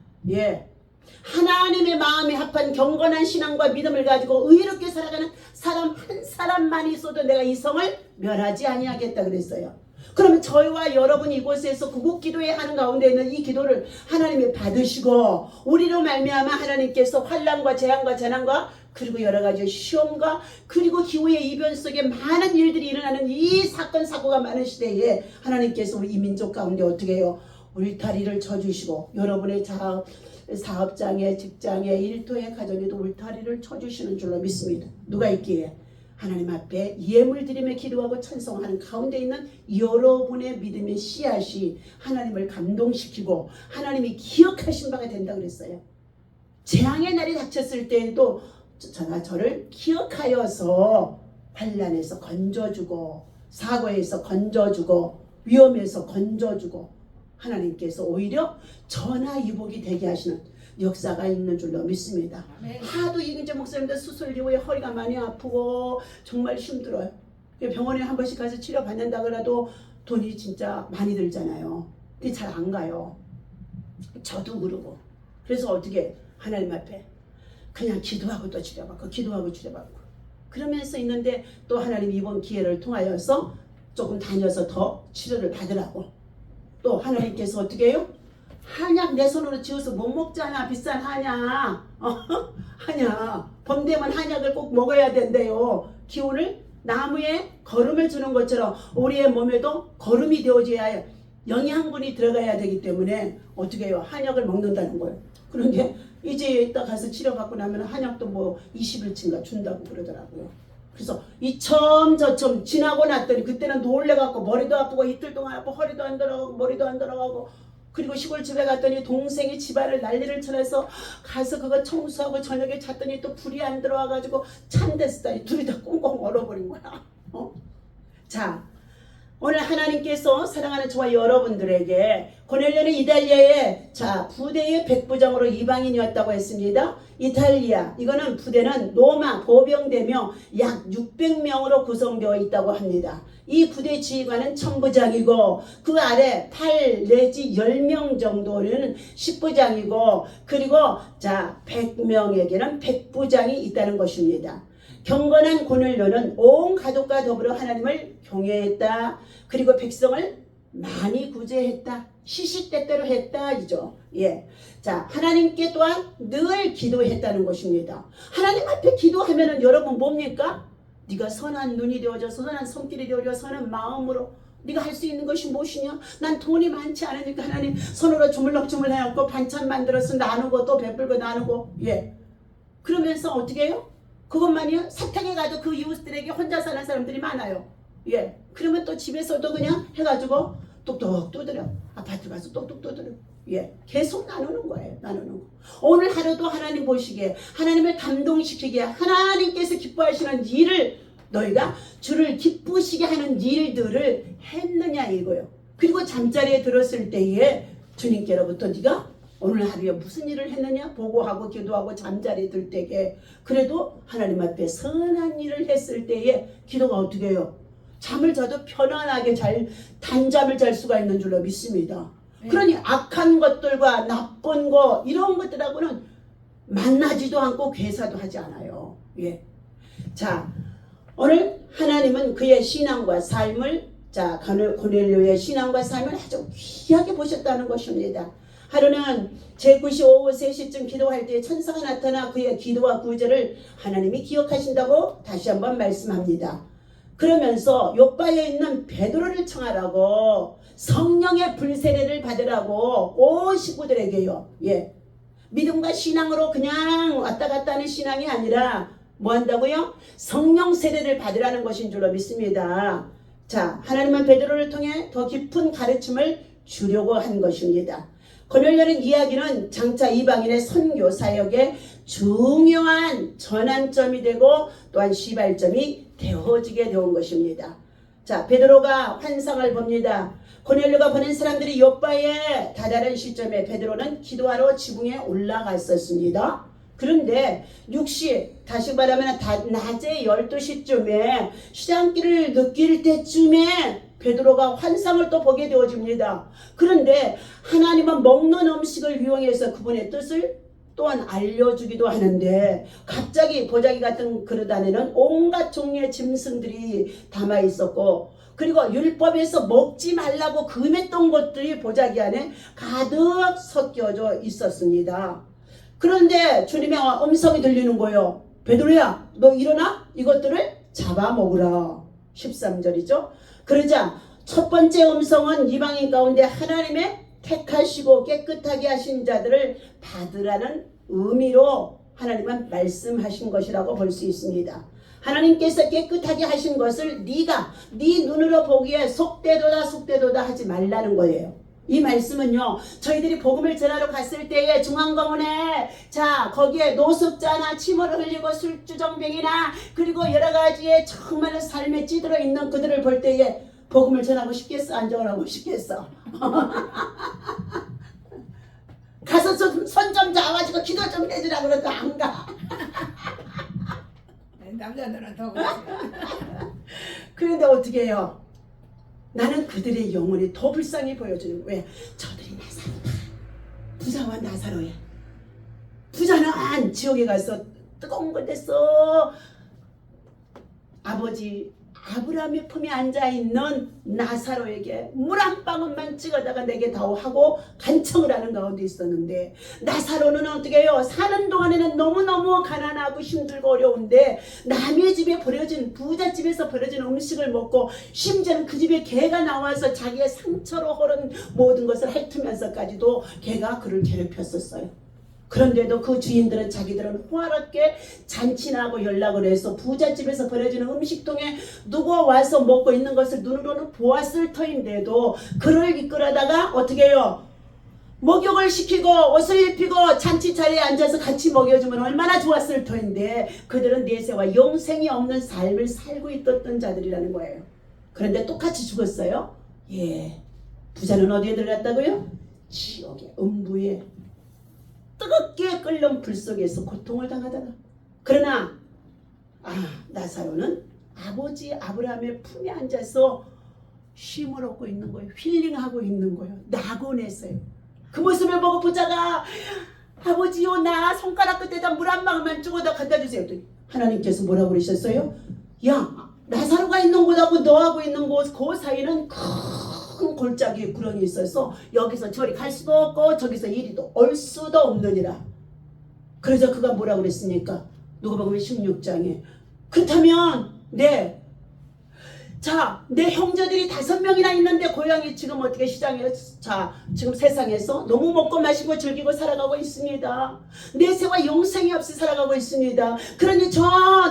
하나님의 마음에 합한 경건한 신앙과 믿음을 가지고 의롭게 살아가는 사람 한 사람만 있어도 내가 이 성을 멸하지 아니하겠다 그랬어요. 그러면 저희와 여러분 이곳에서 구국 기도에 하는 가운데 있는 이 기도를 하나님이 받으시고 우리로 말미암아 하나님께서 환난과 재앙과 재난과 그리고 여러 가지 시험과 그리고 기후의 이변 속에 많은 일들이 일어나는 이 사건 사고가 많은 시대에 하나님께서 우리 이 민족 가운데 어떻게 해요? 울타리를 쳐주시고 여러분의 사업장에 직장에 일터에 가정에도 울타리를 쳐주시는 줄로 믿습니다. 누가 있기에? 하나님 앞에 예물 드리며 기도하고 찬송하는 가운데 있는 여러분의 믿음의 씨앗이 하나님을 감동시키고 하나님이 기억하신 바가 된다 그랬어요. 재앙의 날이 닥쳤을 때에도 저를 기억하여서 환난에서 건져주고 사고에서 건져주고 위험에서 건져주고 하나님께서 오히려 전화위복이 되게 하시는 역사가 있는 줄로 믿습니다. 하도 이근재 목사님들 수술 이후에 허리가 많이 아프고 정말 힘들어요. 병원에 한 번씩 가서 치료 받는다 그래도 돈이 진짜 많이 들잖아요. 근데 잘 안 가요. 저도 그러고. 그래서 어떻게 하나님 앞에 그냥 기도하고 또 치료받고 기도하고 치료받고 그러면서 있는데 또 하나님 이번 기회를 통하여서 조금 다녀서 더 치료를 받으라고 또 하나님께서 어떻게 해요? 한약 내 손으로 지어서 못 먹잖아. 비싼 한약. 한약. 봄 되면 한약을 꼭 먹어야 된대요. 기운을 나무에 거름을 주는 것처럼 우리의 몸에도 거름이 되어줘야 해요. 영양분이 들어가야 되기 때문에 어떻게 해요? 한약을 먹는다는 거예요. 그런데 이제 이따 가서 치료받고 나면 한약도 뭐 20일치인가 준다고 그러더라고요. 그래서 이첨저첨 지나고 났더니 그때는 놀래갖고 머리도 아프고 이틀 동안 아프고 허리도 안 들어가고 머리도 안 들어가고 그리고 시골 집에 갔더니 동생이 집안을 난리를 쳐내서 가서 그거 청소하고 저녁에 잤더니 또 불이 안 들어와가지고 찬댔더니 둘이 다 꽁꽁 얼어버린 거야. 자, 오늘 하나님께서 사랑하는 저와 여러분들에게 고넬료는 이탈리아의 부대의 백부장으로 이방인이었다고 했습니다. 이탈리아 이거는 부대는 로마 보병대며 약 600명으로 구성되어 있다고 합니다. 이 부대 지휘관은 천부장이고 그 아래 8 내지 10명 정도는 10부장이고 그리고 100명에게는 백부장이 있다는 것입니다. 경건한 고넬료는 온 가족과 더불어 하나님을 경외했다. 그리고 백성을 많이 구제했다. 시시때때로 했다 이죠. 하나님께 또한 늘 기도했다는 것입니다. 하나님 앞에 기도하면은 여러분 뭡니까? 네가 선한 눈이 되어져 선한 손길이 되어져 선한 마음으로 네가 할 수 있는 것이 무엇이냐? 난 돈이 많지 않으니까 하나님 손으로 주물럭주물 해갖고 반찬 만들어서 나누고 또 베풀고 나누고 예. 그러면서 어떻게 해요? 그것만이요? 사택에 가도 그 이웃들에게 혼자 사는 사람들이 많아요. 예. 그러면 또 집에서도 그냥 해가지고 똑똑 두드려. 아파트 가서 똑똑 두드려. 예. 계속 나누는 거예요. 나누는 거. 오늘 하루도 하나님 보시기에 하나님을 감동시키기에 하나님께서 기뻐하시는 일을 너희가 주를 기쁘시게 하는 일들을 했느냐 이거요. 그리고 잠자리에 들었을 때에 주님께로부터 네가 오늘 하루에 무슨 일을 했느냐 보고하고 기도하고 잠자리에 들 때에 그래도 하나님 앞에 선한 일을 했을 때에 기도가 어떻게 해요? 잠을 자도 편안하게 단잠을 잘 수가 있는 줄로 믿습니다. 그러니 악한 것들과 나쁜 거 이런 것들하고는 만나지도 않고 괴사도 하지 않아요. 예. 자, 오늘 하나님은 그의 신앙과 삶을 고넬료의 신앙과 삶을 아주 귀하게 보셨다는 것입니다. 하루는 제9시 오후 3시쯤 기도할 때 천사가 나타나 그의 기도와 구제를 하나님이 기억하신다고 다시 한번 말씀합니다. 그러면서 요바에 있는 베드로를 청하라고 성령의 불세례를 받으라고 온 식구들에게요. 예. 믿음과 신앙으로 그냥 왔다 갔다 하는 신앙이 아니라 뭐 한다고요? 성령 세례를 받으라는 것인 줄로 믿습니다. 자, 하나님은 베드로를 통해 더 깊은 가르침을 주려고 한 것입니다. 고넬료는 이야기는 장차 이방인의 선교 사역의 중요한 전환점이 되고 또한 시발점이 되어지게 되온 것입니다. 자, 베드로가 환상을 봅니다. 고넬료가 보낸 사람들이 요바에 다다른 시점에 베드로는 기도하러 지붕에 올라갔었습니다. 그런데 6시 다시 말하면 낮에 12시쯤에 시장길을 느낄 때쯤에 베드로가 환상을 또 보게 되어집니다. 그런데 하나님은 먹는 음식을 이용해서 그분의 뜻을 또한 알려주기도 하는데 갑자기 보자기 같은 그릇 안에는 온갖 종류의 짐승들이 담아 있었고 그리고 율법에서 먹지 말라고 금했던 것들이 보자기 안에 가득 섞여져 있었습니다. 그런데 주님의 음성이 들리는 거예요. 베드로야 너 일어나 이것들을 잡아먹으라. 13절이죠. 그러자 첫 번째 음성은 이방인 가운데 하나님의 택하시고 깨끗하게 하신 자들을 받으라는 의미로 하나님은 말씀하신 것이라고 볼 수 있습니다. 하나님께서 깨끗하게 하신 것을 네가 네 눈으로 보기에 속되도다 하지 말라는 거예요. 이 말씀은요 저희들이 복음을 전하러 갔을 때에 중앙공원에 자 거기에 노숙자나 침을 흘리고 술주정뱅이나 그리고 여러가지의 정말 삶에 찌들어 있는 그들을 볼 때에 복음을 전하고 싶겠어? 안 전하고 싶겠어? 가서 손 좀 잡아가지고 기도 좀 해주라 그래도 안 가. 남자들은 더 그렇지. 그런데 어떻게 해요? 나는 그들의 영혼이 더 불쌍히 보여주는 거예요. 저들이 나사로다. 부자와 나사로야. 부자는 지옥에 가서 뜨거운 곳에서 아버지 아브라함의 품에 앉아있는 나사로에게 물 한 방울만 찍어다가 내게 다오 하고 간청을 하는 가운데 있었는데 나사로는 어떻게 해요? 사는 동안에는 너무너무 가난하고 힘들고 어려운데 남의 집에 버려진 부잣집에서 버려진 음식을 먹고 심지어는 그 집에 개가 나와서 자기의 상처로 흐른 모든 것을 핥으면서까지도 개가 그를 괴롭혔었어요. 그런데도 그 주인들은 자기들은 호화롭게 잔치나 하고 연락을 해서 부잣집에서 버려지는 음식통에 누가 와서 먹고 있는 것을 눈으로는 보았을 터인데도 그를 이끌어다가 어떻게 해요? 목욕을 시키고 옷을 입히고 잔치 자리에 앉아서 같이 먹여주면 얼마나 좋았을 터인데 그들은 내세와 영생이 없는 삶을 살고 있었던 자들이라는 거예요. 그런데 똑같이 죽었어요? 예. 부자는 어디에 들어갔다고요? 지옥에, 음부에 뜨겁게 끓는 불 속에서 고통을 당하다가 그러나 나사로는 아버지 아브라함의 품에 앉아서 쉼을 얻고 있는 거예요. 힐링하고 있는 거예요. 낙원에서요. 그 모습을 보고 부자가 아버지요 나 손가락 끝에다 물 한 방울만 주고다 갖다 주세요. 하나님께서 뭐라고 그러셨어요? 야 나사로가 있는 곳하고 너하고 있는 곳 그 사이는 큰 골짜기 구렁이 있어서 여기서 저리 갈 수도 없고 저기서 이리도 올 수도 없느니라. 그래서 그가 뭐라고 그랬습니까? 누가복음 16장에 그렇다면 자, 내 형제들이 5명이나 있는데 고향이 지금 어떻게 시장에 지금 세상에서 너무 먹고 마시고 즐기고 살아가고 있습니다. 내세와 영생이 없이 살아가고 있습니다. 그러니 저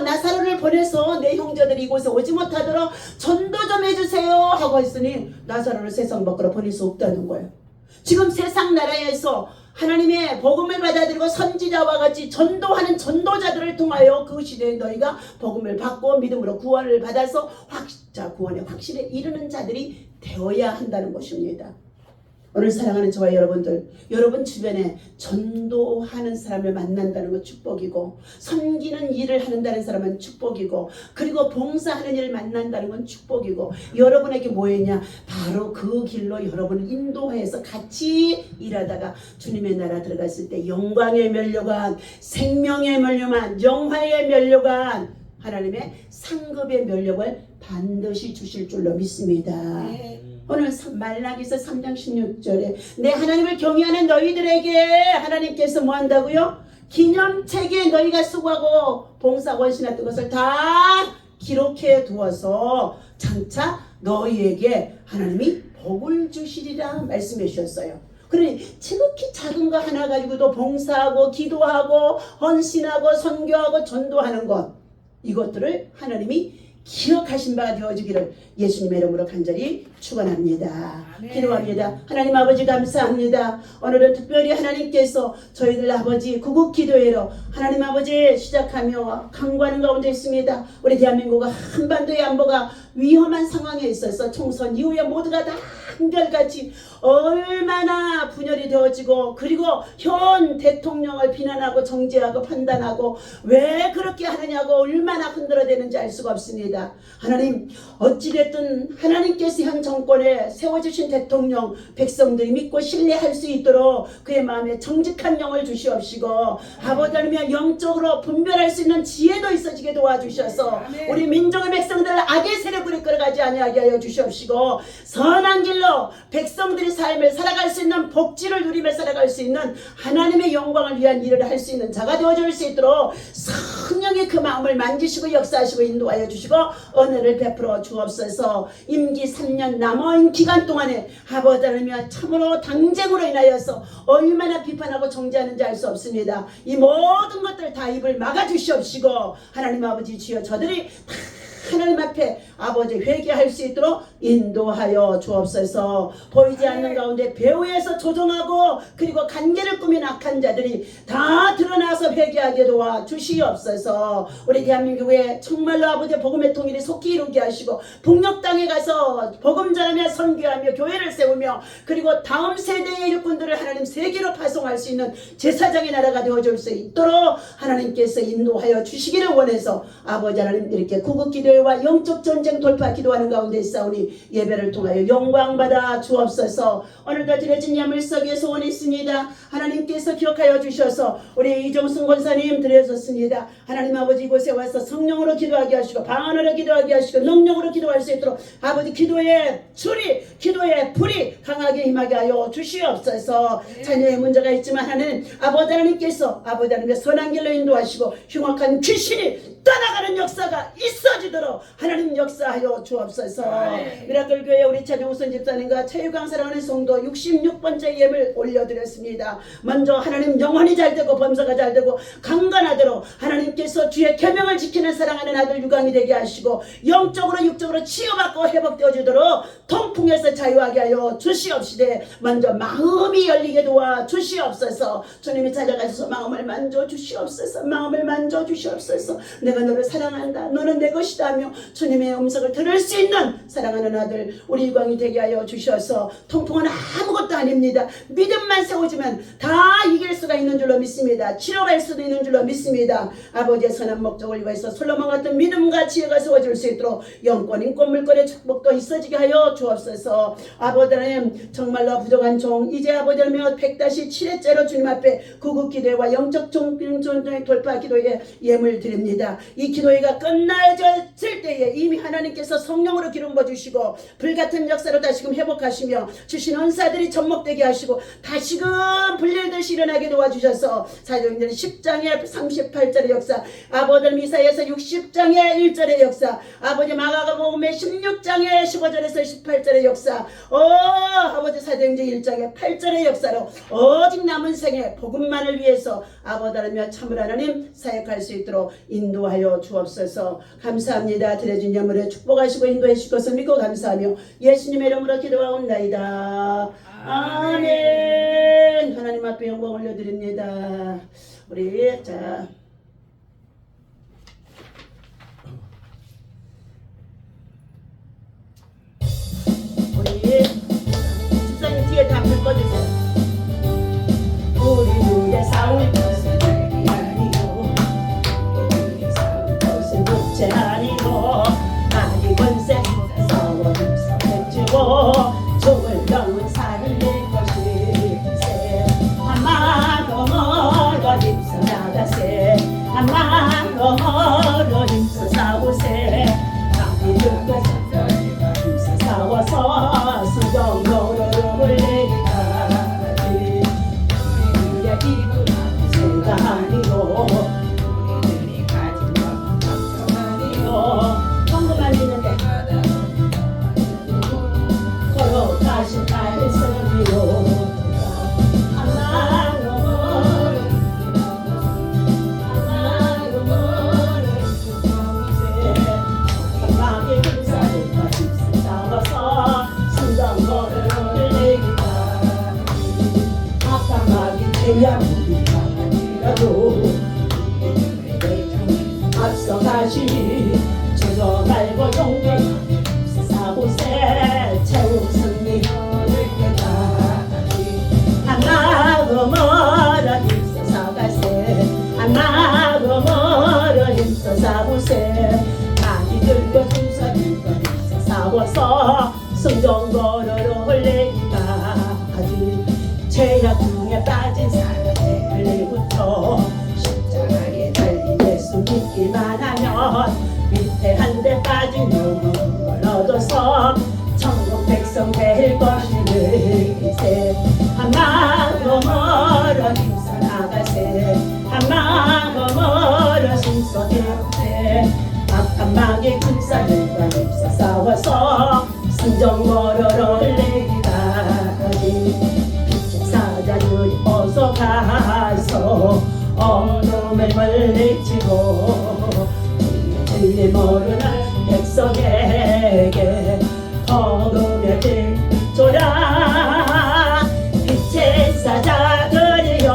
나사로를 보내서 내 형제들이 이곳에 오지 못하도록 전도 좀 해주세요 하고 했으니 나사로를 세상 밖으로 보낼 수 없다는 거예요. 지금 세상 나라에서 하나님의 복음을 받아들이고 선지자와 같이 전도하는 전도자들을 통하여 그 시대에 너희가 복음을 받고 믿음으로 구원을 받아서 구원의 확실에 이르는 자들이 되어야 한다는 것입니다. 오늘 사랑하는 저와 여러분들, 여러분 주변에 전도하는 사람을 만난다는 건 축복이고, 섬기는 일을 한다는 사람은 축복이고, 그리고 봉사하는 일을 만난다는 건 축복이고, 여러분에게 뭐였냐? 바로 그 길로 여러분을 인도해서 같이 일하다가 주님의 나라 들어갔을 때 영광의 면류관, 생명의 면류관, 영화의 면류관, 하나님의 상급의 면류관을 반드시 주실 줄로 믿습니다. 네. 오늘 말라기서 3장 16절에 내 하나님을 경외하는 너희들에게 하나님께서 뭐 한다고요? 기념책에 너희가 수고하고 봉사 원신했던 것을 다 기록해 두어서 장차 너희에게 하나님이 복을 주시리라 말씀해 주셨어요. 그러니 지극히 작은 거 하나 가지고도 봉사하고 기도하고 헌신하고 선교하고 전도하는 것, 이것들을 하나님이 기억하신 바가 되어지기를 예수님의 이름으로 간절히 축원합니다. 아멘. 기도합니다. 하나님 아버지 감사합니다. 오늘은 특별히 하나님께서 저희들 아버지 구국 기도회로 하나님 아버지 시작하며 강구하는 가운데 있습니다. 우리 대한민국은 한반도의 안보가 위험한 상황에 있어서 총선 이후에 모두가 다 한결같이 얼마나 분열이 되어지고, 그리고 현 대통령을 비난하고 정죄하고 판단하고 왜 그렇게 하느냐고 얼마나 흔들어대는지 알 수가 없습니다. 하나님, 어찌됐든 하나님께서 현 정권에 세워주신 대통령 백성들이 믿고 신뢰할 수 있도록 그의 마음에 정직한 영을 주시옵시고, 아버지 하나님 영적으로 분별할 수 있는 지혜도 있어지게 도와주셔서 우리 민족의 백성들을 악의 세력으로 이끌어가지 아니하게 하여 주시옵시고, 선한 길로 백성들이 삶을 살아갈 수 있는 복지를 누리며 살아갈 수 있는 하나님의 영광을 위한 일을 할 수 있는 자가 되어줄 수 있도록 성령의 그 마음을 만지시고 역사하시고 인도하여 주시고 은혜를 베풀어 주옵소서. 임기 3년 남은 기간 동안에 아버지 하나님 참으로 당쟁으로 인하여서 얼마나 비판하고 정죄하는지 알 수 없습니다. 이 모든 것들 다 입을 막아 주시옵시고, 하나님 아버지 주여 저들이 다 하나님 앞에 아버지 회개할 수 있도록 인도하여 주옵소서. 보이지 않는 가운데 배후에서 조종하고 그리고 관계를 꾸민 악한 자들이 다 드러나서 회개하게 도와 주시옵소서. 우리 대한민국에 정말로 아버지 복음의 통일이 속히 이루게 하시고, 북녘 땅에 가서 복음 전하며 선교하며 교회를 세우며, 그리고 다음 세대의 일꾼들을 하나님 세계로 파송할 수 있는 제사장의 나라가 되어줄 수 있도록 하나님께서 인도하여 주시기를 원해서 아버지 하나님 이렇게 구국기도회와 영적 전쟁 돌파 기도하는 가운데 있사오니 예배를 통하여 영광받아 주옵소서. 오늘도 드려진 야물석에 소원했습니다. 하나님께서 기억하여 주셔서 우리 이종승 권사님 드려졌습니다. 하나님 아버지 이곳에 와서 성령으로 기도하게 하시고 방언으로 기도하게 하시고 능력으로 기도할 수 있도록 아버지 기도의 줄이 기도의 불이 강하게 임하게 하여 주시옵소서. 자녀의 문제가 있지만 하나님 아버지 하나님께서 아버지 하나님의 선한 길로 인도하시고 흉악한 귀신이 떠나가는 역사가 있어지도록 하나님 역사하여 주옵소서. 미라클 교회 우리 차정우선 집사님과 체육강 사랑하는 성도 66번째 예물 올려드렸습니다. 먼저 하나님 영혼이 잘되고 범사가 잘되고 강건하도록 하나님께서 주의 계명을 지키는 사랑하는 아들 유강이 되게 하시고, 영적으로 육적으로 치유받고 회복되어지도록 통풍에서 자유하게 하여 주시옵시되, 먼저 마음이 열리게 도와 주시옵소서. 주님이 찾아가셔서 마음을 만져 주시옵소서. 마음을 만져 주시옵소서. 내가 너를 사랑한다, 너는 내 것이다 하며 주님의 음성을 들을 수 있는 사랑하는 아들 우리 유광이 되게 하여 주셔서, 통풍은 아무것도 아닙니다. 믿음만 세워지면 다 이길 수가 있는 줄로 믿습니다. 치료할 수도 있는 줄로 믿습니다. 아버지의 선한 목적을 위해서 솔로몬 같은 믿음과 지혜가 세워질 수 있도록 영권 인권 물권의 축복도 있어지게 하여 주옵소서. 아버지 하나님 정말로 부족한 종 이제 아버지 하나님 100-7회째로 주님 앞에 구국기도회와 영적 전쟁 돌파 기도에 예물 드립니다. 이 기도회가 끝날 때에 이미 하나님께서 성령으로 기름 부어주시고 불같은 역사로 다시금 회복하시며 주신 은사들이 접목되게 하시고 다시금 불릴듯이 일어나게 도와주셔서 사도행전 10장의 38절의 역사, 아버지 미사에서 60장의 1절의 역사, 아버지 마가복음의 16장의 15절에서 18절의 역사, 아버지 사도행전 1장의 8절의 역사로 오직 남은 생에 복음만을 위해서 아버지라며 참으로 하나님 사역할 수 있도록 인도하여 주옵소서. 감사합니다. 드려진 예물에 축복하시고 인도해 주실 것을 믿고 감사하며 예수님의 이름으로 기도하옵나이다. 아멘. 하나님 앞에 영광 올려드립니다. 우리 자 우리 집사님 뒤에 다 불 꺼주세요. 우리 눈에 싸울 것은 별이 아니고 우리 싸울 것은 목재 아니고 아니 권세 싸워 힘싸움주고 죽을 영은 살릴 것일세. 한마로 멀어 힘써 나가세. 한마로 멀어 힘써 싸우세. 남이 들고 힘써 싸워서 수정로로 올리기까지 우리의 기분 새가 아니고 우리들이 가진 것 걱정 아니고 평범한 있는데 걸어가신 말씀이로 하나로 마음의 군사를 가지고 싸워서 순정거를 올리기다. 아까마기 태양이라 아니라도 앞서가시니 저거 말고 용기 사고세 채우 승리 하나고 멀어 힘써 사가세. 하나고 멀어 힘써 사고세. 많이 들고 중사들과 힘써 싸워서 승정거로 올리기까지 죄악 중에 빠진 사람의 흘리부터 십자가에 달린 예수 믿기만 하면 밑에 한 대 빠진 영혼을 얻어서 천국 백성 될 것이니세. 한마음 멀어 힘써 나가세. 한마음 멀어 힘써 대세. 악한 마귀 군사들과 힘써 싸워서 승정거로 올리기까지 빛의 사자들이 어서 가서 어둠을 물리치고 진리 모르는 백성에게 어둠의 빛 비춰라. 빛의 사자들이여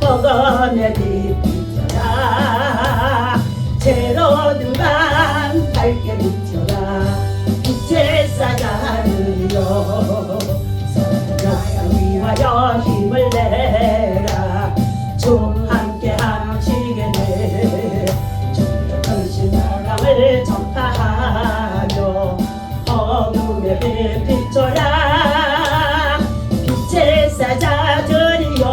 어둠의 빛 비춰라. 죄로운 밤 밝게 비춰라. 빛의 사자들이여 서로를 위하여 힘을 내라. 좀 함께 하시겠네. 주의 크신 사랑을 전파하며 어둠의 빛 비춰라. 빛의 사자들이여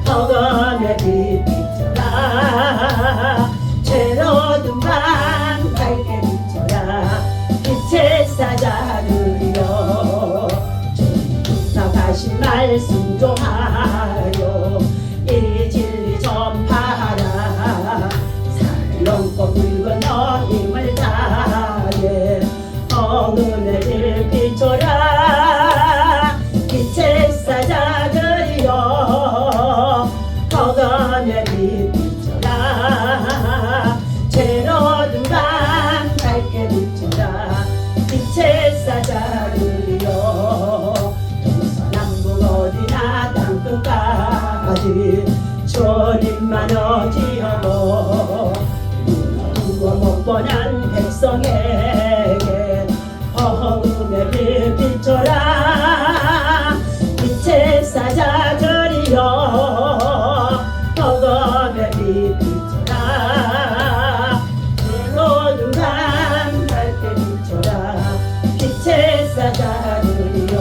어둠의 빛 비춰라. 죄로운 밤 밝게 비춰라. 빛의 사자들이여 나가신 말씀 좀 하여 이 진리 전파하라. 산을 넘고 물 건너 힘을 다해 어둠의 빛 비춰라. 빛의 사자들이여 어둠의 빛 비춰라. 죄로운 밤 밝게 비춰라. 빛의 사자들이여 동서남북 어디나 땅끝까지 주님만 어지하고 누구 못 보는 백성에게 어둠의 빛 비춰라. 빛의 사자들이여 어둠의 빛 비춰라. 괴로운 밤 밝게 비춰라. 빛의 사자들이여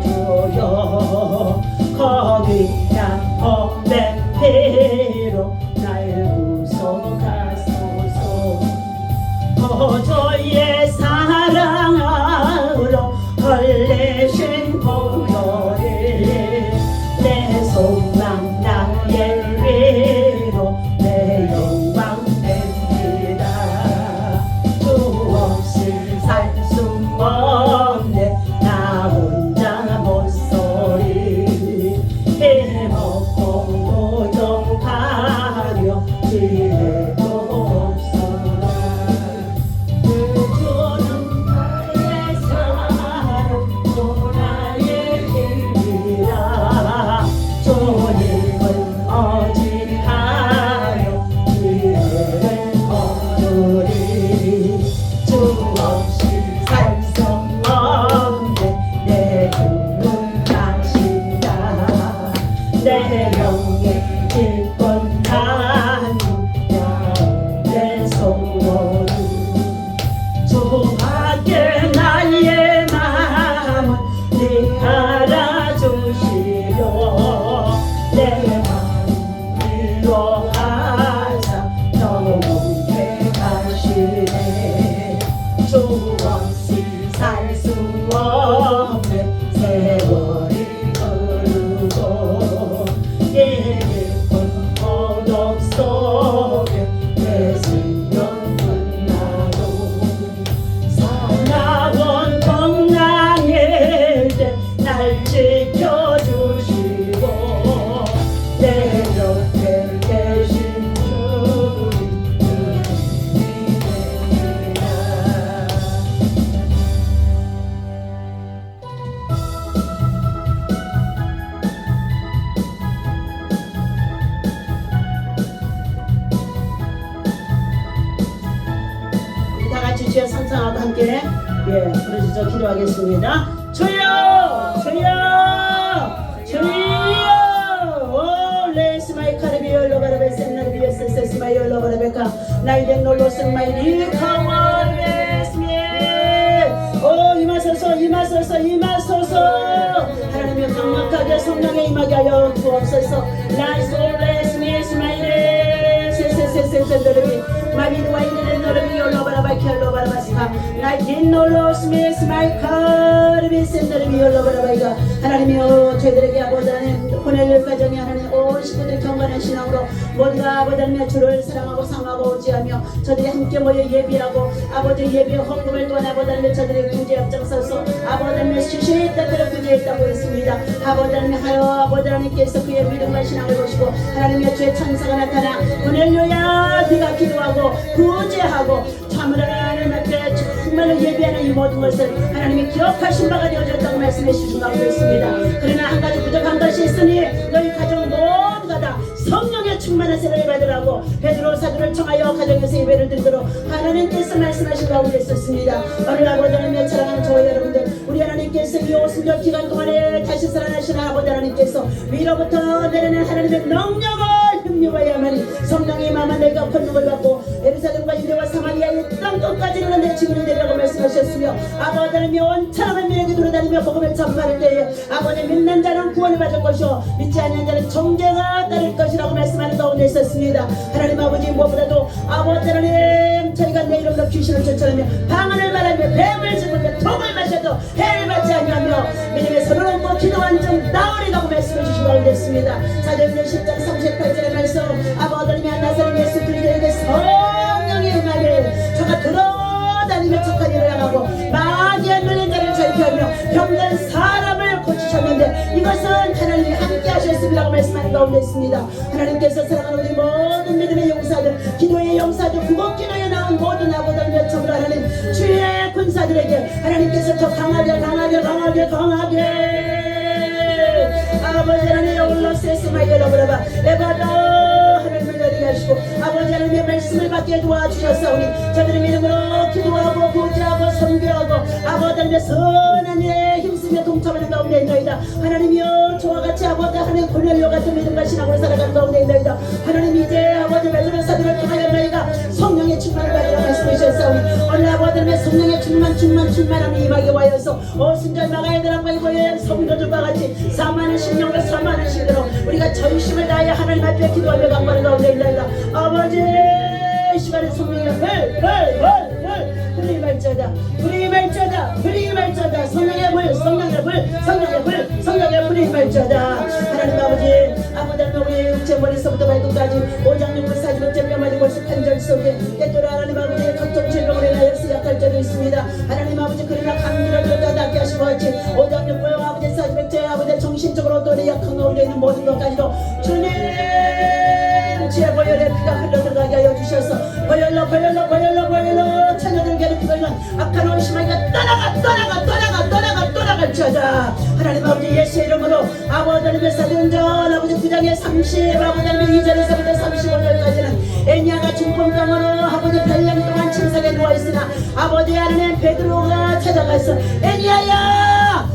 주여 보조의 사랑으로 걸레신 고요를 내 소망 나의 위로 내 영광 됩니다. 주 없이 살 수 없네 나 혼자 못소리 해먹고 도정하려 기회도 없어라. 주는 나의 사랑 또 나의 힘이라 주님은 어찌하여 기회를 얻으리. 주 없이 살 수 없네 내 꿈은 당신다. 내 영의 기쁜 하늘 내 소원 주 밖에 나의 마음은 네 알아주시려 내 마음 위로하사 너무게 하시네. 주 없이 살 수 없네 세월이 흐르고 이 깊은 어둠 속에 내 생명 끝나도 사나운 풍랑일 때 날 지켜주시고 내 곁에 계신 주님이십니다. 우리 다 같이 주여 상상하고 함께 부르짖어 기도하겠습니다. 주여 주여 주여 오 레스마이 카르비오 로바르베 센나르비오 세세스마이 로바르베카 나이덴 놀로스마이 리카와르베스미 오 임하소서 임하소서 임하소서. 하나님의 강력하게 성령에 임하게 하여 주옵소서. 라이솔레스미 스마이레 세세세세세르비 마비드와이네 노르비 올로바라바키 올로바라바스카 나이덴 놀로스미 스마이 카르비 센나르비 올로바라바이가 하나님이여 저희들에게 아버지 하나님 보낼 가정이 하나님 온 식구들이 경건한 신앙으로 모두가 아버지 하나님 주를 사랑하고 상하고 오지하며 저들이 함께 모여 예비하고 아버지 예비 헌금을 또한 아버지 하나님 저들의 구제 앞장서서 아버지 하나님 시시때때로 구제했다고 했습니다. 아버지 하나님 하여 아버지 하나님께서 그의 믿음과 신앙을 보시고 하나님의 주의 천사가 나타나 보낼려야 네가 기도하고 구제하고 참으로 하나님 앞에 정말로 예비하는 이 모든 것을 하나님이 기억하신 바가 되어졌다고 말씀해 주신 가운데 있습니다. 그러나 한 가지 부족한 것이 있으니 너희 가정 모두가 다 성령의 충만한 세례를 받으라고 베드로 사도를 청하여 가정에서 예배를 드리도록 하나님께서 말씀하신 가운데 있었습니다. 오늘 아버지 하나님의 사랑하는 저와 여러분들 우리 하나님께서 이 오순절 기간 동안에 다시 살아나시는 아버지 하나님께서 위로부터 내려낸 하나님의 능력을 힘입어야만 성령의 마음은 내가 권능을 받고 예루살렘과 유대와 사마리아의 땅 끝까지는 내 증인이 되리라고 말씀하셨으며 아버지 하나님의 원창한 미래에 돌아다니며 복음을 전파할 때에 아버지 믿는 자는 구원을 받을 것이요 믿지 않는 자는 정죄가 따를 것이라고 말씀하는 가운데 있었습니다. 하나님 아버지 무엇보다도 아버지 하나님 저희가 내 이름으로 귀신을 쫓아내며 방언을 말하며 뱀을 집으며 독을 마셔도 해를 받지 아니하며 믿음의 손을 얹고 기도한 중 나으리라고 말씀해 주신 가운데 있습니다. 사도행전 10장 38절의 말씀 아버지 하나님의 나사렛 예수 그리스도에게 성령의 임하게 저가 돌아다니며 착한 일을 하고 마귀의 눌린 자를 자유케하며 병든 사람을 고치셨는데 이것은 하나님이 함께 하셨습니다라고 말씀하는 가운데 있습니다. 하나님께서 사랑하는 우리 모든 믿음의 용사들 기도의 용사들 구곡기도에 나온 모든 아버지 몇천을 하나님 주의 군사들에게 하나님께서 더 강하게 아버지 하나님의 올라세스마 열어버려봐 에바다 하나님을 열리게 하시고 아버지 하나님의 말씀을 받게 도와주셨사오니 저들의 믿음으로 기도하고 구제하고 선교하고 아버지 하나님의 선한 일에 힘쓰며 동참하는 가운데 있나이다. 하나님이여 저와 같이 아버지 하나님 고넬료 같은 믿음과 신앙으로 살아가는 가운데 있나이다. 하나님 이제 아버지 베드로 사도를 통하여 너희가 성령의 충만을 받으라 말씀하셨사오니 오늘 아버지 하나님의 성령의 충만함이 임하게 하여서 오순절 나가야 되라고 이거에 성도들과 같이 4만원 10명과 4만원 씩으로 우리가 전심을 다하여 하나님 앞에 기도하며 강구하는 가운데 있나이다. 아버지 이 시간에 성령의 약할 때도 있습니다. 하나님 아버지 그러나 감기를 들다 낫게 하시고 같이 오장육부의 아버지 사지백제 아버지 정신적으로 또 약한 가운데 있는 모든 것까지도 주님 주의 보혈의 피가 흘러들어가게 하여 주셔서 보혈로 자녀들 괴롭히고 있는 악한 원수마귀가 떠나갈지어다. 하나님 아버지 예수의 이름으로 아버지 하나님의 사도행전 아버지 9장의 30 아버지 하나님의 2절에서부터 35절까지는 애니아가 중풍병으로 아버지 8년 동안 침상에 누워있으나 아버지 하나님 베드로가 찾아가서 애니아야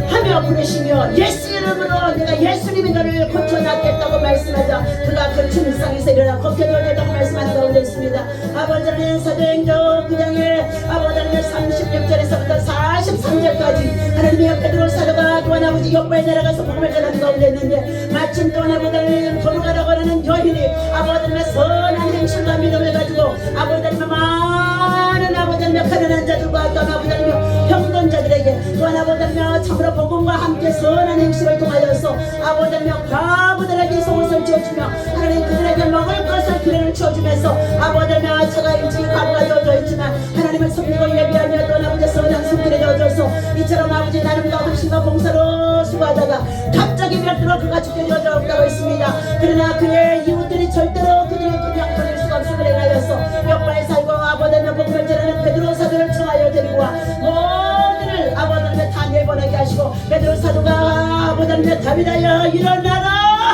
하며 부르시며 예수 이름으로 내가 예수님이 너를 고쳐놨겠다고 말씀하자 그가 그 침상에서 일어나 걷게 되었다고 말씀하는 가운데 있습니다. 아버지 하나님 사도행전 9장의 아버지 하나님 36절에서부터 43절까지 하나님의 베드로 사도가 또한 아버지 옆에 내려가서 복음을 전하는 가운데 있는데 마침 또한 아버지 하나님 도로가라고 하는 여인이 아버지 하나님의 선한 행실과 믿음을 가지고 아버지 하나님의 많은 아버지 하나님의 가난한 자들과 또한 아버지 하나님의 병든자들에게 또한 아버지 하나님의 참으로 복음과 함께 선한 행실을 통하여서 아버지 하나님의 과부들에게 속옷을 지어주며 하나님 그들에게 먹을 것을 기회를 채워주면서 아버지 하나님의 차가 일찍 과부가 되어져 있지만 하나님을 섬기고 예비하며 또한 아버지 선한 손길에 되어져서 이처럼 아버지 나눔과 헌신과 봉사로 수고하다가 갑자기 벽으로 그가 죽게 되어졌다고 했습니다. 그러나 그의 이웃들이 절대로 그들을 그냥 버릴 수가 없음을 행하여서 역과에 살고 아버지 하나님의 복음을 전하는 베드로 사도를 청하여 데리고 와 모두를 아버지 하나님의 다 내보내게 하시고 베드로 사도가 아버지 하나님의 다윗아여 일어나라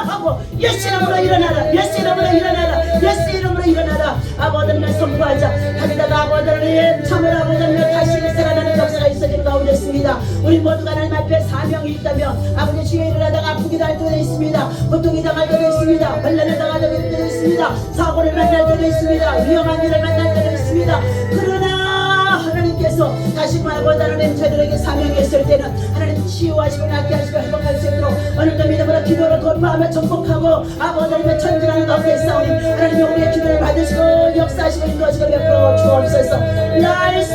하고 예수 이름으로 일어나라 예수 이름으로 일어나라 예수 이름으로 일어나라 아버지 하나님을 선포하자 다윗아가 아버지 하나님 참으로 아버지 하나님 다시 살아나는 역사가 있어지는 가운데 있습니다. 우리 모두가 하나님 앞에 사명이 있다면 아버지 주에 일어나다가 아프기도 할 때도 있습니다. 고통이 당할 때도 있습니다. 혼란을 당할 때도 있습니다. 사고를 만날 때도 있습니다. 위험한 일을 만날 때도 있습니다. 그러나 하나님께서 다시 아버지 하나님 저희들에게 사명이 있을 때는 하나님 치유하시고 낫게 하시고 회복할 수 있도록 오늘도 믿음으로 기도로 돌파하며 정복하고 아버지 하나님의 천진하는 가운데 싸우니 하나님이 우리의 기도를 받으시고 역사하시고 인도하시고 베풀어 주옵소서. 나의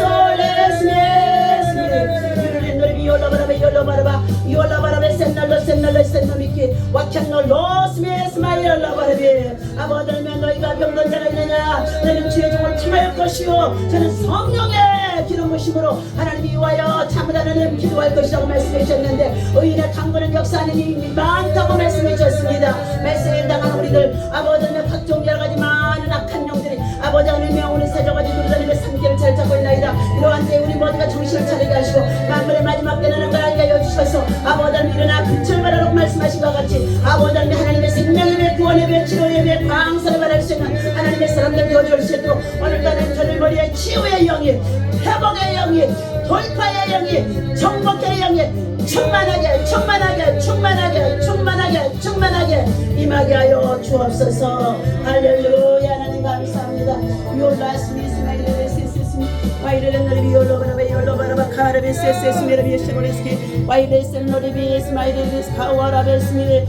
아버지 하나님 너희가 병든 자가 있느냐 너희는 주의 종을 참할 것이요 저는 성령의 기름 부심으로 하나님이 위하여 참으라는 기도할 것이라고 말씀해 주셨는데 의인의 강건한 역사는 이미 많다고 말씀해 주셨습니다. 말씀에 당한 우리들 아버지 하나님 각종 여러 가지 많은 악한 영들이 아버지 하나님의 영혼을 세져가지고 누르다님의 산길을 잘 잡고 있나이다. 이러한 때 우리 모두가 정신을 차리게 하시고 만물의 마지막 때는 걸 알게 하여 주셔서 아버지 하나님 일어나 빛을 발하라고 말씀하신 것 같이 아버지 하나님 하나님의 생명의 배 구원의 배 치료의 배 광선을 발할 수 있는 하나님의 사람들 되어줄 수 있도록 오늘도 하나님 저들 머리에 치유의 영이 회복의 영이 돌파의 영이 정복의 영이 충만하게 임하게 하여 주옵소서. 할렐루야. 하나님 감사합니다. Your last means my 와이르는 너를 비올로 바라바 카르베세스 스미르 비에시고레스키 와이레스 너를 비에스 마이레스 카와라베스미